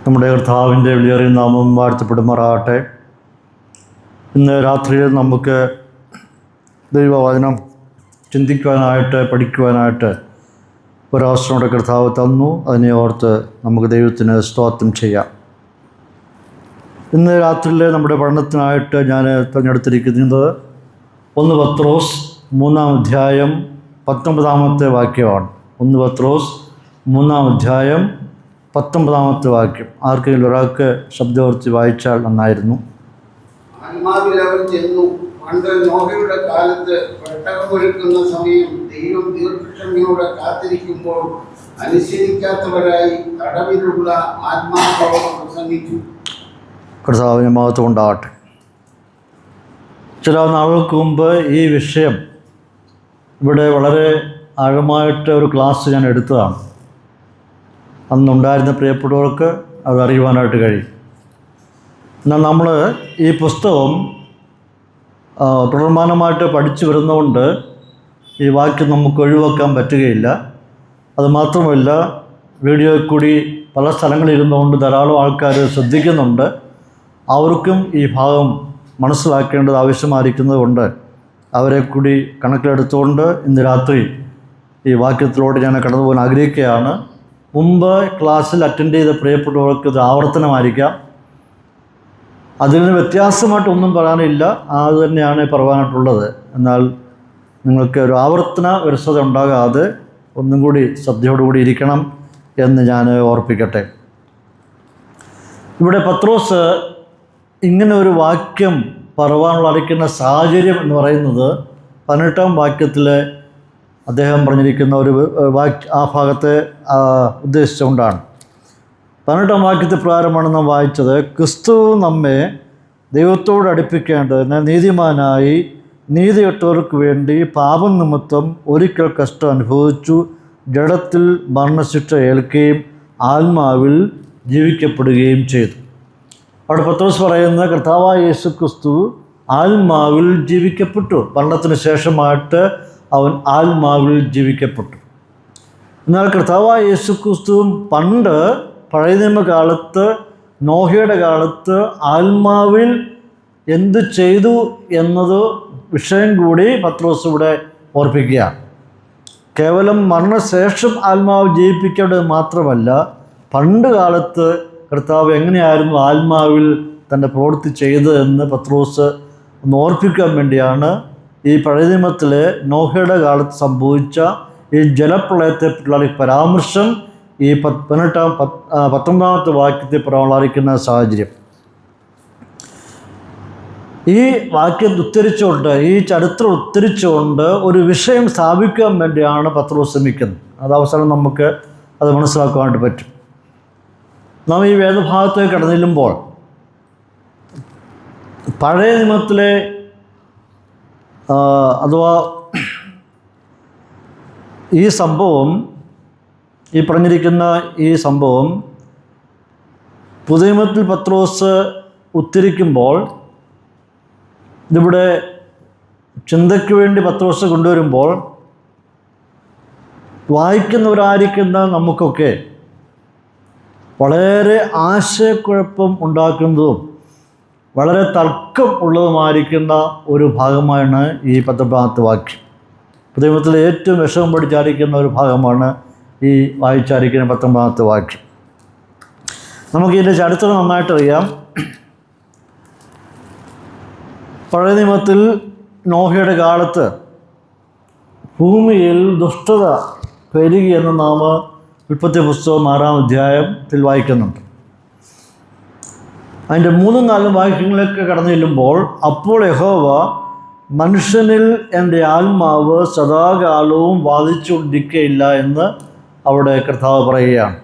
നമ്മുടെ കർത്താവിൻ്റെ വിലയേറിയ നാമം വാഴ്ത്തപ്പെടുമാറാകട്ടെ. ഇന്ന് രാത്രിയിൽ നമുക്ക് ദൈവവചനം ചിന്തിക്കുവാനായിട്ട് പഠിക്കുവാനായിട്ട് ഒരവസരം കർത്താവ് തന്നു. അതിനെ ഓർത്ത് നമുക്ക് ദൈവത്തിന് സ്തോത്രം ചെയ്യാം. ഇന്ന് രാത്രിയിൽ നമ്മുടെ പഠനത്തിനായിട്ട് ഞാൻ തിരഞ്ഞെടുത്തിരിക്കുന്നത് 1 പത്രോസ് 3-ാം അധ്യായം 19-ാമത്തെ വാക്യമാണ്. 1 പത്രോസ് 3-ാം അധ്യായം 19-ാമത്തെ വാക്യം ആർക്കെങ്കിലും ഒരാൾക്ക് ശബ്ദവർത്തി വായിച്ചാൽ നന്നായിരുന്നു. ആത്മാവിൽ അവർ ചെന്നു. പണ്ട് നോഹയുടെ കാലത്ത് പെട്ടകമൊരുക്കുന്ന സമയം ദൈവം ദീർഘക്ഷമയോടെ കാത്തിരിക്കുമ്പോൾ അനുസരിക്കാത്തവരായി തടവിലുള്ള ആത്മാക്കളോട് പ്രസംഗിച്ചു. കർത്താവിന് മഹത്വം ഉണ്ടാകട്ടെ. ചില നാളുകൾക്ക് മുമ്പ് ഈ വിഷയം ഇവിടെ വളരെ ആഴമായിട്ട് ഒരു ക്ലാസ് ഞാൻ എടുത്തതാണ്. അന്നുണ്ടായിരുന്ന പ്രിയപ്പെട്ടവർക്ക് അത് അറിയുവാനായിട്ട് കഴിയും. എന്നാൽ നമ്മൾ ഈ പുസ്തകം തുടർമാനമായിട്ട് പഠിച്ചു വരുന്നതുകൊണ്ട് ഈ വാക്യം നമുക്ക് ഒഴിവാക്കാൻ പറ്റുകയില്ല. അതുമാത്രമല്ല, വീഡിയോയിൽ കൂടി പല സ്ഥലങ്ങളിലിരുന്നുകൊണ്ട് ധാരാളം ആൾക്കാർ ശ്രദ്ധിക്കുന്നുണ്ട്. അവർക്കും ഈ ഭാഗം മനസ്സിലാക്കേണ്ടത് ആവശ്യമായിരിക്കുന്നത് കൊണ്ട് അവരെ കൂടി കണക്കിലെടുത്തുകൊണ്ട് ഇന്ന് രാത്രി ഈ വാക്യത്തിലൂടെ ഞാൻ കടന്നു പോകാൻ ആഗ്രഹിക്കുകയാണ്. മുമ്പ് ക്ലാസ്സിൽ അറ്റൻഡ് ചെയ്ത പ്രിയപ്പെട്ടവർക്ക് ഇത് ആവർത്തനമായിരിക്കാം. അതിൽ നിന്ന് വ്യത്യാസമായിട്ടൊന്നും പറയാനില്ല, അത് തന്നെയാണ് പറയാനായിട്ടുള്ളത്. എന്നാൽ നിങ്ങൾക്ക് ഒരു ആവർത്തന വിരസത ഉണ്ടാകാതെ ഒന്നും കൂടി ശ്രദ്ധയോടുകൂടി ഇരിക്കണം എന്ന് ഞാൻ ഓർപ്പിക്കട്ടെ. ഇവിടെ പത്രോസ് ഇങ്ങനെ ഒരു വാക്യം പറവാനുള്ള അടിക്കുന്ന സാഹചര്യം എന്ന് പറയുന്നത് 18-ാം വാക്യത്തിൽ അദ്ദേഹം പറഞ്ഞിരിക്കുന്ന ഒരു ആ ഭാഗത്തെ ഉദ്ദേശിച്ചുകൊണ്ടാണ്. 18-ാം വാക്യത്തിൽ പ്രകാരമാണ് നാം വായിച്ചത്. ക്രിസ്തു നമ്മെ ദൈവത്തോട് അടുപ്പിക്കേണ്ടതിന് നീതിമാനായി നീതികെട്ടവർക്ക് വേണ്ടി പാപം നിമിത്തം ഒരിക്കൽ കഷ്ടം അനുഭവിച്ചു, ജഡത്തിൽ മരണശിക്ഷ ഏൽക്കുകയും ആത്മാവിൽ ജീവിക്കപ്പെടുകയും ചെയ്തു. അവിടെ പത്രോസ് പറയുന്ന കർത്താവായ യേശു ക്രിസ്തു ആത്മാവിൽ ജീവിക്കപ്പെട്ടു. മരണത്തിന് ശേഷമായിട്ട് അവൻ ആത്മാവിൽ ജീവിക്കപ്പെട്ടു. എന്നാൽ കർത്താവായ യേശു ക്രിസ്തുവും പണ്ട് പഴയ നിയമകാലത്ത് നോഹയുടെ കാലത്ത് ആത്മാവിൽ എന്ത് ചെയ്തു എന്നത് വിഷയം കൂടി പത്രോസ് ഇവിടെ ഓർപ്പിക്കുകയാണ്. കേവലം മരണശേഷം ആത്മാവ് ജീവിപ്പിക്കേണ്ടത് മാത്രമല്ല, പണ്ട് കാലത്ത് കർത്താവ് എങ്ങനെയായിരുന്നു ആത്മാവിൽ തൻ്റെ പ്രവൃത്തി ചെയ്തതെന്ന് പത്രോസ് ഒന്ന് ഓർപ്പിക്കാൻ വേണ്ടിയാണ് ഈ പഴയ നിയമത്തിലെ നോഹയുടെ കാലത്ത് സംഭവിച്ച ഈ ജലപ്രളയത്തെ പറ്റിയുള്ള പരാമർശം ഈ 19-ാമത്തെ വാക്യത്തെ പരാമർശിക്കുന്ന സാഹചര്യം. ഈ വാക്യം ഉദ്ധരിച്ചുകൊണ്ട്, ഈ ചരിത്രം ഉദ്ധരിച്ചുകൊണ്ട് ഒരു വിഷയം സ്ഥാപിക്കാൻ വേണ്ടിയാണ് പത്രോസ് ശ്രമിക്കുന്നത്. അത് അവസാനം നമുക്ക് അത് മനസ്സിലാക്കുവാനായിട്ട് പറ്റും. നാം ഈ വേദഭാഗത്തേക്ക് കടന്നില്ലുമ്പോൾ പഴയ നിയമത്തിലെ അഥവാ ഈ സംഭവം, ഈ പറഞ്ഞിരിക്കുന്ന ഈ സംഭവം പുതിയ നിയമത്തിൽ പത്രോസ് ഉദ്ധരിക്കുമ്പോൾ, ഇതിവിടെ ചിന്തയ്ക്ക് വേണ്ടി പത്രോസ് കൊണ്ടുവരുമ്പോൾ, വായിക്കുന്നവരായിരിക്കുന്ന നമുക്കൊക്കെ വളരെ ആശയക്കുഴപ്പം ഉണ്ടാക്കുന്നതും വളരെ തർക്കം ഉള്ളതുമായിരിക്കുന്ന ഒരു ഭാഗമാണ് ഈ 19-ാമത്തെ വാക്യം. പുതിയമത്തിൽ ഏറ്റവും വിഷമം പഠിച്ചായിരിക്കുന്ന ഒരു ഭാഗമാണ് ഈ വായിച്ചായിരിക്കുന്ന 19-ാമത്തെ വാക്യം. നമുക്കിതിൻ്റെ ചരിത്രം നന്നായിട്ടറിയാം. പഴയ നിയമത്തിൽ നോഹയുടെ കാലത്ത് ഭൂമിയിൽ ദുഷ്ടത പെരുകിയെന്ന് നാം ഉൽപ്പത്തി പുസ്തകം 6-ാം അധ്യായത്തിൽ വായിക്കുന്നുണ്ട്. അതിൻ്റെ 3-4 വാക്യങ്ങളിലേക്ക് കടന്നു ചെല്ലുമ്പോൾ, അപ്പോൾ യഹോവ മനുഷ്യനിൽ എൻ്റെ ആത്മാവ് സദാകാലവും വാദിച്ചുകൊണ്ടിരിക്കുകയില്ല എന്ന് അവിടെ കർത്താവ് പറയുകയാണ്.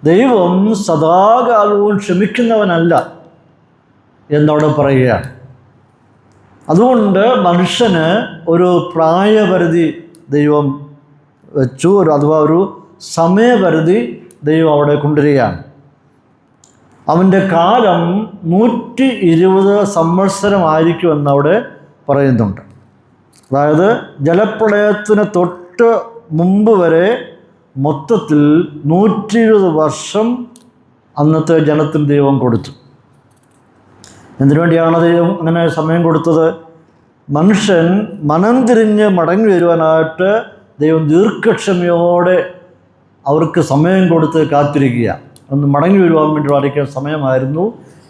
ദൈവം സദാകാലവും ക്ഷമിക്കുന്നവനല്ല എന്നവിടെ പറയുകയാണ്. അതുകൊണ്ട് മനുഷ്യന് ഒരു പ്രായപരിധി ദൈവം വെച്ചു, അഥവാ ഒരു സമയപരിധി ദൈവം അവിടെ കൊണ്ടുവരികയാണ്. അവൻ്റെ കാലം 120 സംവത്സരമായിരിക്കുമെന്ന് അവിടെ പറയുന്നുണ്ട്. അതായത് ജലപ്രളയത്തിന് തൊട്ട് മുമ്പ് വരെ മൊത്തത്തിൽ 120 വർഷം അന്നത്തെ ജനത്തിന് ദൈവം കൊടുത്തു. എന്തിനു വേണ്ടിയാണ് ദൈവം അങ്ങനെ സമയം കൊടുത്തത്? മനുഷ്യൻ മനം തിരിഞ്ഞ് മടങ്ങി വരുവാനായിട്ട് ദൈവം ദീർഘക്ഷമയോടെ അവർക്ക് സമയം കൊടുത്ത് കാത്തിരിക്കുക. ഒന്ന് മടങ്ങി വരുവാൻ വേണ്ടി വരയ്ക്കുന്ന സമയമായിരുന്നു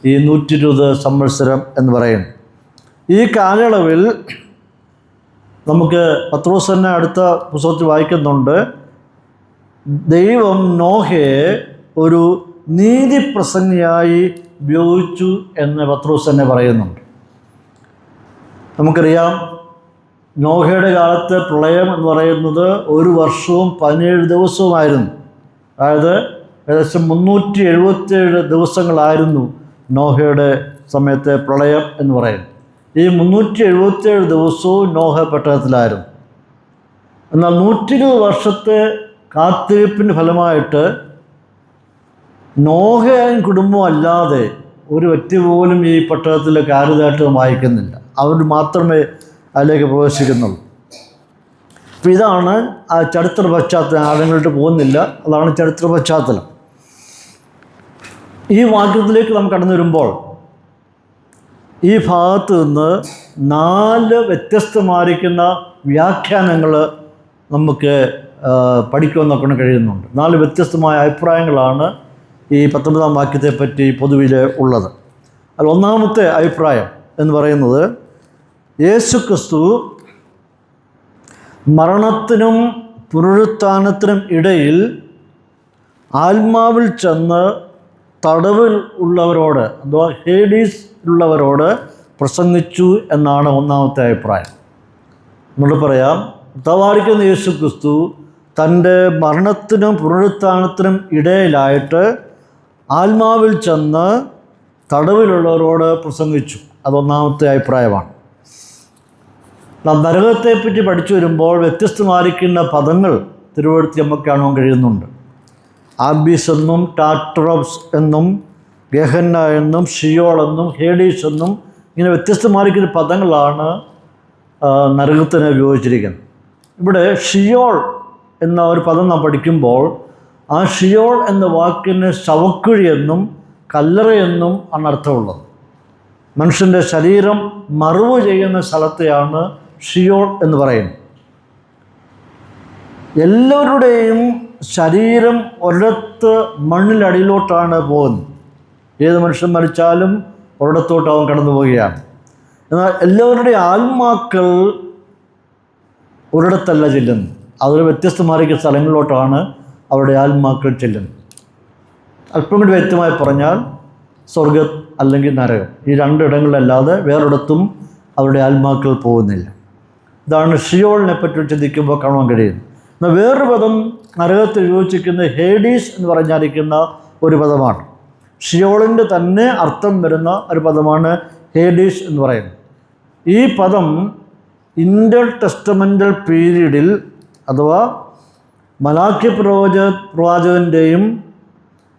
ഈ 120 സംവത്സരം എന്ന് പറയുന്നത്. ഈ കാലയളവിൽ നമുക്ക് പത്രോസ് തന്നെ അടുത്ത പുസ്തകത്തിൽ വായിക്കുന്നുണ്ട്, ദൈവം നോഹയെ ഒരു നീതിപ്രസംഗിയായി ഉപയോഗിച്ചു എന്ന് പത്രോസ് തന്നെ പറയുന്നുണ്ട്. നമുക്കറിയാം, നോഹയുടെ കാലത്തെ പ്രളയം എന്ന് പറയുന്നത് 1 വർഷവും 17 ദിവസവുമായിരുന്നു. അതായത് ഏകദേശം 377 ദിവസങ്ങളായിരുന്നു നോഹയുടെ സമയത്തെ പ്രളയം എന്ന് പറയുന്നത്. ഈ 377 ദിവസവും നോഹ പെട്ടകത്തിലായിരുന്നു. എന്നാൽ 120 വർഷത്തെ കാത്തിരിപ്പിൻ്റെ ഫലമായിട്ട് നോഹയും കുടുംബവും അല്ലാതെ ഒരു വ്യക്തി പോലും ഈ പെട്ടകത്തിൽ കയറിയതായിട്ട് വായിക്കുന്നില്ല. അവർ മാത്രമേ അതിലേക്ക് പ്രവേശിക്കുന്നുള്ളൂ. അപ്പോൾ ഇതാണ് ആ ചരിത്ര പശ്ചാത്തലം. ആഴങ്ങളിട്ട് പോകുന്നില്ല, അതാണ് ചരിത്ര പശ്ചാത്തലം. ഈ വാക്യത്തിലേക്ക് നാം കടന്നു വരുമ്പോൾ ഈ ഭാഗത്ത് നിന്ന് 4 വ്യത്യസ്തമായിരിക്കുന്ന വ്യാഖ്യാനങ്ങൾ നമുക്ക് പഠിക്കുവാൻ കഴിയുന്നുണ്ട്. 4 വ്യത്യസ്തമായ അഭിപ്രായങ്ങളാണ് ഈ 19-ാം വാക്യത്തെപ്പറ്റി പൊതുവിൽ ഉള്ളത്. അതിൽ ഒന്നാമത്തെ അഭിപ്രായം എന്ന് പറയുന്നത്, യേശുക്രിസ്തു മരണത്തിനും പുനരുത്ഥാനത്തിനും ഇടയിൽ ആത്മാവിൽ ചെന്ന് തടവിൽ ഉള്ളവരോട്, അഥവാ ഹേഡീസ് ഉള്ളവരോട് പ്രസംഗിച്ചു എന്നാണ് ഒന്നാമത്തെ അഭിപ്രായം. നമ്മൾ പറയാം, ഉത്തവാദിക്കുന്ന യേശുക്രിസ്തു തൻ്റെ മരണത്തിനും പുനരുത്ഥാനത്തിനും ഇടയിലായിട്ട് ആത്മാവിൽ ചെന്ന് തടവിലുള്ളവരോട് പ്രസംഗിച്ചു. അതൊന്നാമത്തെ അഭിപ്രായമാണ്. നാം നരകത്തെപ്പറ്റി പഠിച്ചു വരുമ്പോൾ വ്യത്യസ്തമായിരിക്കുന്ന പദങ്ങൾ തിരുവഴുത്തിൽ നമുക്ക് കാണാൻ കഴിയുന്നുണ്ട്. ആബീസ് എന്നും ടാട്രോപ്സ് എന്നും ഗഹന്ന എന്നും ഷിയോൾ എന്നും ഹേഡീസ് എന്നും ഇങ്ങനെ വ്യത്യസ്തമായിരിക്കുന്ന പദങ്ങളാണ് നരകത്തിന് ഉപയോഗിച്ചിരിക്കുന്നത്. ഇവിടെ ഷിയോൾ എന്ന ഒരു പദം നാം പഠിക്കുമ്പോൾ ആ ഷിയോൾ എന്ന വാക്കിന് ശവക്കുഴി എന്നും കല്ലറയെന്നും ആണ് അർത്ഥമുള്ളത്. മനുഷ്യൻ്റെ ശരീരം മറവ് ചെയ്യുന്ന സ്ഥലത്തെയാണ് ഷിയോൾ എന്ന് പറയുന്നത്. എല്ലാവരുടെയും ശരീരം ഒരിടത്ത് മണ്ണിലടിയിലോട്ടാണ് പോകുന്നത്. ഏത് മനുഷ്യൻ മരിച്ചാലും ഒരിടത്തോട്ട് അവൻ കടന്നു പോവുകയാണ്. എന്നാൽ എല്ലാവരുടെയും ആത്മാക്കൾ ഒരിടത്തല്ല ചെല്ലുന്നത്. അതൊരു വ്യത്യസ്തമായിരിക്കുന്ന സ്ഥലങ്ങളിലോട്ടാണ് അവരുടെ ആത്മാക്കൾ ചെല്ലുന്നത്. അല്പം കൂടി വ്യക്തമായി പറഞ്ഞാൽ സ്വർഗം അല്ലെങ്കിൽ നരകം, ഈ 2 ഇടങ്ങളിലല്ലാതെ വേറൊരിടത്തും അവരുടെ ആത്മാക്കൾ പോകുന്നില്ല. ഇതാണ് ഷിയോളിനെ പറ്റി ചിന്തിക്കുമ്പോൾ കാണാൻ കഴിയുന്നത്. എന്നാൽ വേറൊരു പദം നരകത്തിൽ ഉപയോഗിച്ചിരിക്കുന്ന ഹേഡീസ് എന്ന് പറഞ്ഞായിരിക്കുന്ന ഒരു പദമാണ്. ഷിയോളിൻ്റെ തന്നെ അർത്ഥം വരുന്ന ഒരു പദമാണ് ഹേഡീസ് എന്ന് പറയുന്നത്. ഈ പദം ഇൻ്റർ ടെസ്റ്റമെൻ്റൽ പീരീഡിൽ, അഥവാ മലാക്കി പ്രവാചകൻ്റെയും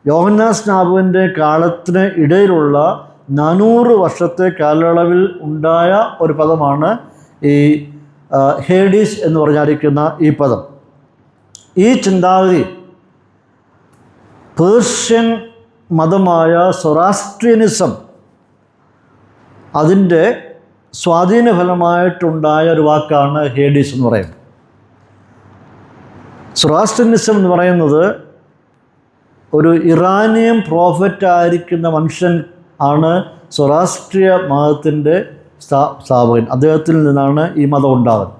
യോഹന്നാൻ സ്നാപകൻ്റെ കാലത്തിന് ഇടയിലുള്ള 400 വർഷത്തെ കാലയളവിൽ ഉണ്ടായ ഒരു പദമാണ് ഈ ഹേഡീസ് എന്ന് പറഞ്ഞായിരിക്കുന്ന ഈ പദം. ഈ ചിന്താഗതി പേർഷ്യൻ മതമായ സൊറാസ്ട്രിയനിസം അതിൻ്റെ സ്വാധീനഫലമായിട്ടുണ്ടായ ഒരു വാക്കാണ് ഹേഡീസ് എന്ന് പറയുന്നത്. സൊറാസ്ട്രിയനിസം എന്ന് പറയുന്നത് ഒരു ഇറാനിയൻ പ്രോഫറ്റായിരിക്കുന്ന മനുഷ്യൻ ആണ് സൊറാസ്ട്രിയ മതത്തിൻ്റെ സ്ഥാപകൻ. അദ്ദേഹത്തിൽ നിന്നാണ് ഈ മതം ഉണ്ടാകുന്നത്.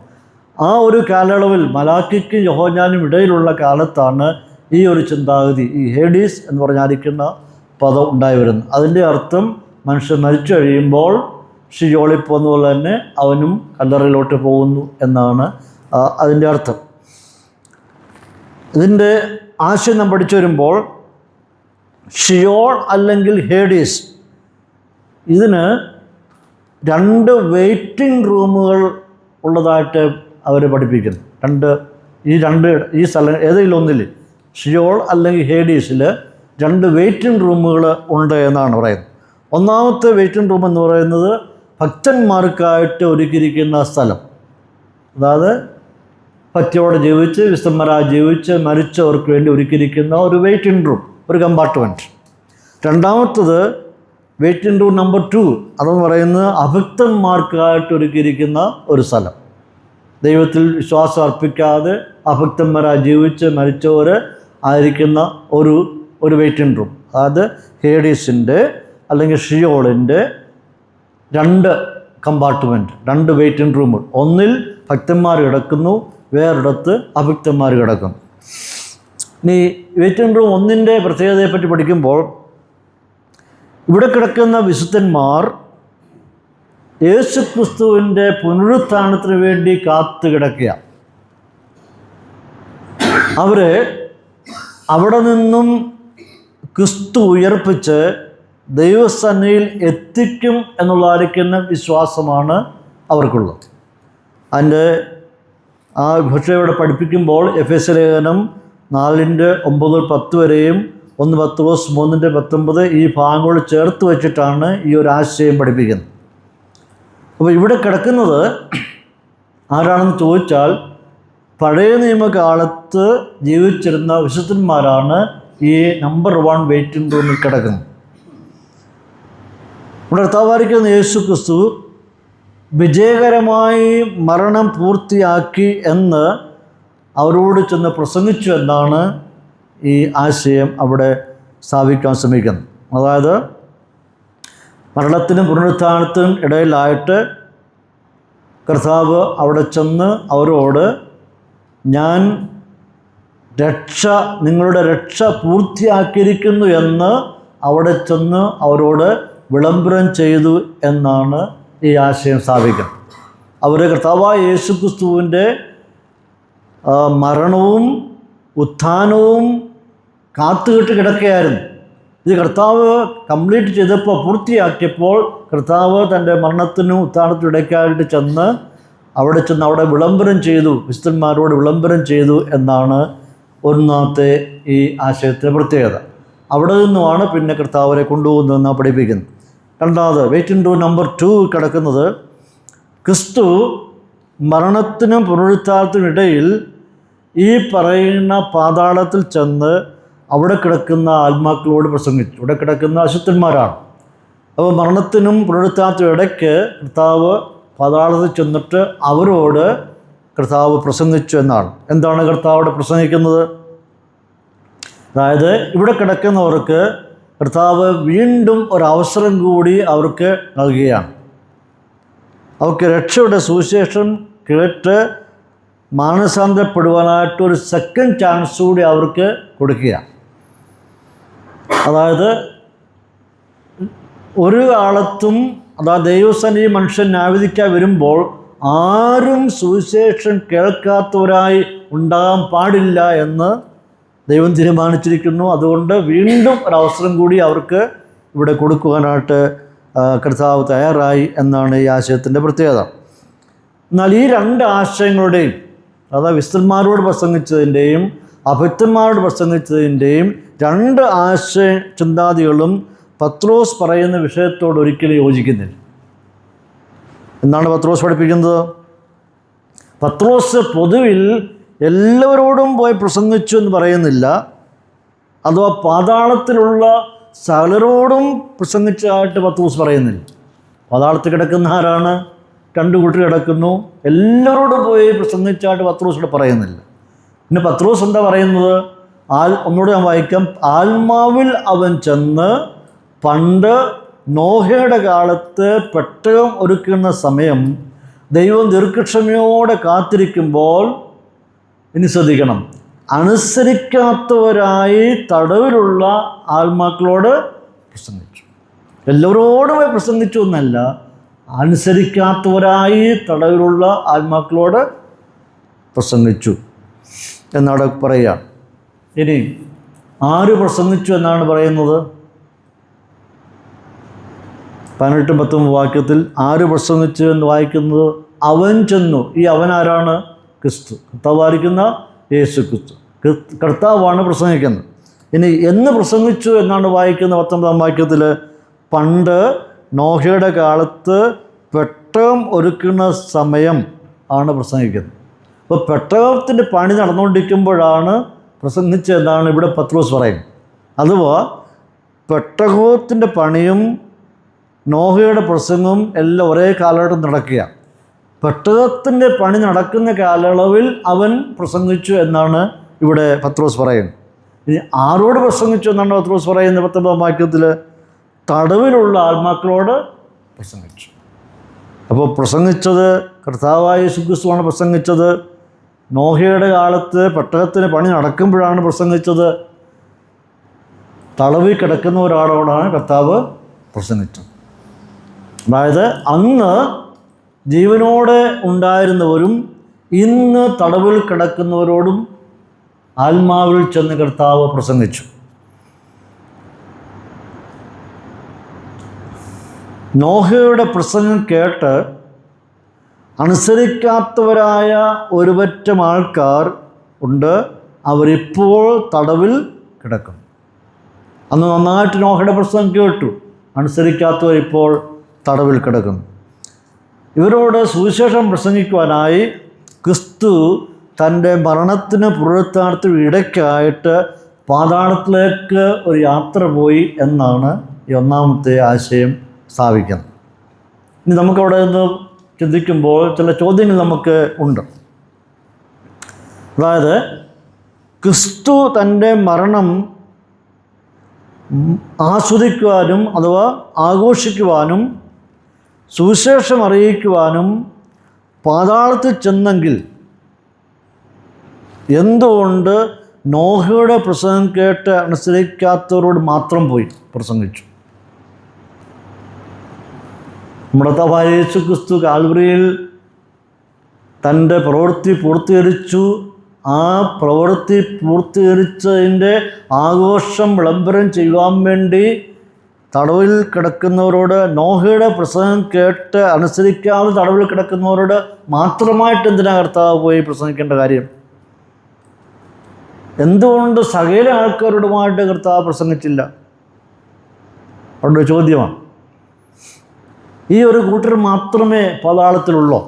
ആ ഒരു കാലയളവിൽ മലാക്കിക്കും യോഹന്നാനും ഇടയിലുള്ള കാലത്താണ് ഈ ഒരു ചിന്താഗതി, ഈ ഹേഡീസ് എന്ന് പറഞ്ഞായിരിക്കുന്ന പദം ഉണ്ടായി വരുന്നത്. അതിൻ്റെ അർത്ഥം മനുഷ്യൻ മരിച്ചു കഴിയുമ്പോൾ ഷിയോളിൽ പോകുന്ന പോലെ തന്നെ അവനും കല്ലറയിലോട്ട് പോകുന്നു എന്നാണ് അതിൻ്റെ അർത്ഥം. ഇതിൻ്റെ ആശയം നാം പഠിച്ചു വരുമ്പോൾ ഷിയോൾ അല്ലെങ്കിൽ ഹേഡീസ്, ഇതിന് 2 വെയിറ്റിംഗ് റൂമുകൾ ഉള്ളതായിട്ട് അവർ പഠിപ്പിക്കുന്നു. ഈ സ്ഥലം ഏതെങ്കിലും ഒന്നിൽ, ഷിയോൾ അല്ലെങ്കിൽ ഹേഡീസിൽ 2 വെയിറ്റിംഗ് റൂമുകൾ ഉണ്ട് എന്നാണ് പറയുന്നത്. ഒന്നാമത്തെ വെയിറ്റിംഗ് റൂം എന്ന് പറയുന്നത് ഭക്തന്മാർക്കായിട്ട് ഒരുക്കിയിരിക്കുന്ന സ്ഥലം, അതായത് ഭക്തിയോടെ ജീവിച്ച് വിസ്തമരായി ജീവിച്ച് മരിച്ചവർക്ക് വേണ്ടി ഒരുക്കിയിരിക്കുന്ന ഒരു വെയിറ്റിംഗ് റൂം, ഒരു കമ്പാർട്ട്മെൻറ്റ്. രണ്ടാമത്തത് വെയിറ്റിംഗ് റൂം നമ്പർ 2, അതെന്ന് പറയുന്നത് അഭക്തന്മാർക്കായിട്ട് ഒരുക്കിയിരിക്കുന്ന ഒരു സ്ഥലം. ദൈവത്തിൽ വിശ്വാസം അർപ്പിക്കാതെ അഭക്തന്മാരായി ജീവിച്ച് മരിച്ചവർ ആയിരിക്കുന്ന ഒരു വെയിറ്റിംഗ് റൂം. അതായത് ഹേഡീസിൻ്റെ അല്ലെങ്കിൽ ഷിയോളിൻ്റെ 2 കമ്പാർട്ട്മെൻറ്റ്, 2 വെയിറ്റിംഗ് റൂമുകൾ. ഒന്നിൽ ഭക്തന്മാർ കിടക്കുന്നു, വേറൊരിടത്ത് അഭക്തന്മാർ കിടക്കുന്നു. ഇനി വെയിറ്റിംഗ് റൂം 1ൻ്റെ പ്രത്യേകതയെപ്പറ്റി പഠിക്കുമ്പോൾ, ഇവിടെ കിടക്കുന്ന വിശുദ്ധന്മാർ യേശുക്രിസ്തുവിൻ്റെ പുനരുത്ഥാനത്തിന് വേണ്ടി കാത്തു കിടക്കുക. അവരെ അവിടെ നിന്നും ക്രിസ്തു ഉയർപ്പിച്ച് ദൈവസന്നിധിയിൽ എത്തിക്കും എന്നുള്ളതായിരിക്കുന്ന വിശ്വാസമാണ് അവർക്കുള്ളത്. അതിൻ്റെ ആ പക്ഷേ ഇവിടെ പഠിപ്പിക്കുമ്പോൾ എഫേസ്യ ലേഖനം 4:9-10 വരെയും 1 പത്രോസ് 3:19 ഈ ഭാഗങ്ങൾ ചേർത്ത് വെച്ചിട്ടാണ് ഈ ഒരു ആശയം പഠിപ്പിക്കുന്നത്. അപ്പോൾ ഇവിടെ കിടക്കുന്നത് ആരാണെന്ന് ചോദിച്ചാൽ പഴയ നിയമകാലത്ത് ജീവിച്ചിരുന്ന വിശുദ്ധന്മാരാണ് ഈ നമ്പർ 1 വെയിറ്റിംഗ് റൂമിൽ കിടക്കുന്നത്. ഇവിടെ കർത്താവായിരിക്കുന്ന യേശു ക്രിസ്തു വിജയകരമായി മരണം പൂർത്തിയാക്കി എന്ന് അവരോട് ചെന്ന് പ്രസംഗിച്ചു എന്നാണ് ഈ ആശയം അവിടെ സ്ഥാപിക്കാൻ ശ്രമിക്കുന്നത്. അതായത് മരണത്തിനും പുനരുത്ഥാനത്തിനും ഇടയിലായിട്ട് കർത്താവ് അവിടെ ചെന്ന് അവരോട് ഞാൻ നിങ്ങളുടെ രക്ഷ പൂർത്തിയാക്കിയിരിക്കുന്നു എന്ന് അവിടെ ചെന്ന് അവരോട് വിളംബരം ചെയ്തു എന്നാണ് ഈ ആശയം സ്ഥാപിക്കുന്നത്. അവർ കർത്താവായ യേശു ക്രിസ്തുവിൻ്റെ മരണവും ഉത്ഥാനവും കാത്തുകെട്ട് കിടക്കുകയായിരുന്നു. ഇത് കർത്താവ് കംപ്ലീറ്റ് ചെയ്തപ്പോൾ, പൂർത്തിയാക്കിയപ്പോൾ കർത്താവ് തൻ്റെ മരണത്തിനും ഉത്ഥാനത്തിനും ഇടയ്ക്കായിട്ട് ചെന്ന് അവിടെ വിളംബരം ചെയ്തു, വിശുദ്ധന്മാരോട് വിളംബരം ചെയ്തു എന്നാണ് ഒന്നാമത്തെ ഈ ആശയത്തിൻ്റെ പ്രത്യേകത. അവിടെ നിന്നുമാണ് പിന്നെ കർത്താവരെ കൊണ്ടുപോകുന്നതെന്നാണ് പഠിപ്പിക്കുന്നത്. രണ്ടാമത് വെയിറ്റിംഗ് റൂം നമ്പർ 2 കിടക്കുന്നത് ക്രിസ്തു മരണത്തിനും പുനരുത്ഥാനത്തിനും ഇടയിൽ ഈ പറയുന്ന പാതാളത്തിൽ ചെന്ന് അവിടെ കിടക്കുന്ന ആത്മാക്കളോട് പ്രസംഗിച്ചു. ഇവിടെ കിടക്കുന്ന അശുദ്ധന്മാരാണ്. അപ്പോൾ മരണത്തിനും പുനരുത്ഥാനത്തിനും ഇടയ്ക്ക് കർത്താവ് പാതാളത്തിൽ ചെന്നിട്ട് അവരോട് കർത്താവ് പ്രസംഗിച്ചു എന്നാണ്. എന്താണ് കർത്താവ് അവിടെ പ്രസംഗിക്കുന്നത്? അതായത് ഇവിടെ കിടക്കുന്നവർക്ക് കർത്താവ് വീണ്ടും ഒരവസരം കൂടി അവർക്ക് നൽകുകയാണ്. അവർക്ക് രക്ഷയുടെ സുവിശേഷം കേട്ട് മാനസാന്തരപ്പെടുവാനായിട്ടൊരു സെക്കൻഡ് ചാൻസ് കൂടി അവർക്ക് കൊടുക്കുകയാണ്. അതായത് ഒരു കാലത്തും ദൈവസന്നിധി മനുഷ്യൻ ന്യായവിധിക്കാൻ വരുമ്പോൾ ആരും സുവിശേഷം കേൾക്കാത്തവരായി ഉണ്ടാകാൻ പാടില്ല എന്ന് ദൈവം തീരുമാനിച്ചിരിക്കുന്നു. അതുകൊണ്ട് വീണ്ടും ഒരവസരം കൂടി അവർക്ക് ഇവിടെ കൊടുക്കുവാനായിട്ട് കർത്താവ് തയ്യാറായി എന്നാണ് ഈ ആശയത്തിൻ്റെ പ്രത്യേകത. എന്നാൽ ഈ 2 ആശയങ്ങളുടെയും, അതായത് വിശുദ്ധന്മാരോട് പ്രസംഗിച്ചതിൻ്റെയും അഭക്തന്മാരോട് പ്രസംഗിച്ചതിൻ്റെയും 2 ആശയ ചിന്താതികളും പത്രോസ് പറയുന്ന വിഷയത്തോട് ഒരിക്കലും യോജിക്കുന്നില്ല. എന്നാണ് പത്രോസ് പഠിപ്പിക്കുന്നത്? പത്രോസ് പൊതുവിൽ എല്ലാവരോടും പോയി പ്രസംഗിച്ചു എന്ന് പറയുന്നില്ല. അഥവാ പാതാളത്തിലുള്ള സകലരോടും പ്രസംഗിച്ചതായിട്ട് പത്രോസ് പറയുന്നില്ല. പാതാളത്തിൽ കിടക്കുന്ന ആരാണ്? 2 കൂട്ടർ കിടക്കുന്നു. എല്ലാവരോടും പോയി പ്രസംഗിച്ചായിട്ട് പത്രോസിനോട് പറയുന്നില്ല. പിന്നെ പത്രോസ് എന്താ പറയുന്നത്? ഒന്നുകൂടെ ഞാൻ വായിക്കാം. ആത്മാവിൽ അവൻ ചെന്ന് പണ്ട് നോഹയുടെ കാലത്ത് പെട്ടകം ഒരുക്കുന്ന സമയം ദൈവം ദീർഘക്ഷമയോടെ കാത്തിരിക്കുമ്പോൾ, ഇനി ശ്രദ്ധിക്കണം, അനുസരിക്കാത്തവരായി തടവിലുള്ള ആത്മാക്കളോട് പ്രസംഗിച്ചു. എല്ലാവരോടും പ്രസംഗിച്ചു എന്നല്ല, അനുസരിക്കാത്തവരായി തടവിലുള്ള ആത്മാക്കളോട് പ്രസംഗിച്ചു എന്നവിടെ പറയുകയാണ്. ഇനി ആര് പ്രസംഗിച്ചു എന്നാണ് പറയുന്നത്? 18-19 വാക്യത്തിൽ ആര് പ്രസംഗിച്ചു എന്ന് വായിക്കുന്നത്? അവൻ ചെന്നു. ഈ അവൻ ആരാണ്? ക്രിസ്തു, കർത്താവായിരിക്കുന്ന യേശു ക്രിസ്തു. കർത്താവാണ് പ്രസംഗിക്കുന്നത്. ഇനി എന്ന് പ്രസംഗിച്ചു എന്നാണ് വായിക്കുന്നത് 19-ാം വാക്യത്തിൽ. പണ്ട് നോഹയുടെ കാലത്ത് പെട്ടകം ഒരുക്കുന്ന സമയം ആണ് പ്രസംഗിക്കുന്നത്. അപ്പോൾ പെട്ടകത്തിൻ്റെ പണി നടന്നുകൊണ്ടിരിക്കുമ്പോഴാണ് പ്രസംഗിച്ചതെന്നാണ് ഇവിടെ പത്രോസ് പറയുന്നത്. അഥവാ പെട്ടകത്തിൻ്റെ പണിയും നോഹയുടെ പ്രസംഗവും എല്ലാം ഒരേ കാലഘട്ടം നടക്കുക. പെട്ടകത്തിൻ്റെ പണി നടക്കുന്ന കാലയളവിൽ അവൻ പ്രസംഗിച്ചു എന്നാണ് ഇവിടെ പത്രോസ് പറയുന്നത്. ഇനി ആരോട് പ്രസംഗിച്ചു എന്നാണ് പത്രോസ് പറയുന്നത്? 19 വാക്യത്തിൽ തടവിലുള്ള ആത്മാക്കളോട് പ്രസംഗിച്ചു. അപ്പോൾ പ്രസംഗിച്ചത് കർത്താവായ യേശുക്രിസ്തുവാണ് പ്രസംഗിച്ചത്. നോഹയുടെ കാലത്ത് പെട്ടകത്തിന് പണി നടക്കുമ്പോഴാണ് പ്രസംഗിച്ചത്. തടവിൽ കിടക്കുന്ന ഒരാളോടാണ് കർത്താവ് പ്രസംഗിച്ചത്. അതായത് അന്ന് ജീവനോടെ ഉണ്ടായിരുന്നവരും ഇന്ന് തടവിൽ കിടക്കുന്നവരോടും ആത്മാവിൽ ചെന്ന് കർത്താവ് പ്രസംഗിച്ചു. നോഹയുടെ പ്രസംഗം കേട്ട് അനുസരിക്കാത്തവരായ ഒരുപറ്റം ആൾക്കാർ ഉണ്ട്. അവരിപ്പോൾ തടവിൽ കിടക്കും. അന്ന് നന്നായിട്ട് നോഹയുടെ പ്രസംഗം കേട്ടു. അനുസരിക്കാത്തവരിപ്പോൾ തടവിൽ കിടക്കുന്നു. ഇവരോട് സുവിശേഷം പ്രസംഗിക്കുവാനായി ക്രിസ്തു തൻ്റെ മരണത്തിന് പുനരുത്ഥാനത്തിന് ഇടയ്ക്കായിട്ട് പാതാളത്തിലേക്ക് ഒരു യാത്ര പോയി എന്നാണ് ഈ ഒന്നാമത്തെ ആശയം സ്ഥാപിക്കുന്നത്. ഇനി നമുക്കവിടെ നിന്ന് ചിന്തിക്കുമ്പോൾ ചില ചോദ്യങ്ങൾ നമുക്ക് ഉണ്ട്. അതായത് ക്രിസ്തു തൻ്റെ മരണം ആസ്വദിക്കുവാനും അഥവാ ആഘോഷിക്കുവാനും സുവിശേഷം അറിയിക്കുവാനും പാതാളത്തിൽ ചെന്നെങ്കിൽ എന്തുകൊണ്ട് നോഹയുടെ പ്രസംഗം കേട്ട് അനുസരിക്കാത്തവരോട് മാത്രം പോയി പ്രസംഗിച്ചു? നമ്മുടെ കർത്താവായ യേശുക്രിസ്തു കാൽവരിയിൽ തൻ്റെ പ്രവൃത്തി പൂർത്തീകരിച്ചു. ആ പ്രവൃത്തി പൂർത്തീകരിച്ചതിൻ്റെ ആഘോഷം വിളംബരം ചെയ്യുവാൻ വേണ്ടി തടവിൽ കിടക്കുന്നവരോട്, നോഹയുടെ പ്രസംഗം കേട്ട് അനുസരിക്കാതെ തടവിൽ കിടക്കുന്നവരോട് മാത്രമായിട്ട് എന്തിനാ കർത്താവ് പോയി പ്രസംഗിക്കേണ്ട കാര്യം? എന്തുകൊണ്ട് സകല ആൾക്കാരോടുമായിട്ട് കർത്താവ് പ്രസംഗിച്ചില്ല? അവിടെ ചോദ്യമാണ്. ഈ ഒരു കൂട്ടർ മാത്രമേ പാതാളത്തിലുള്ളൂ?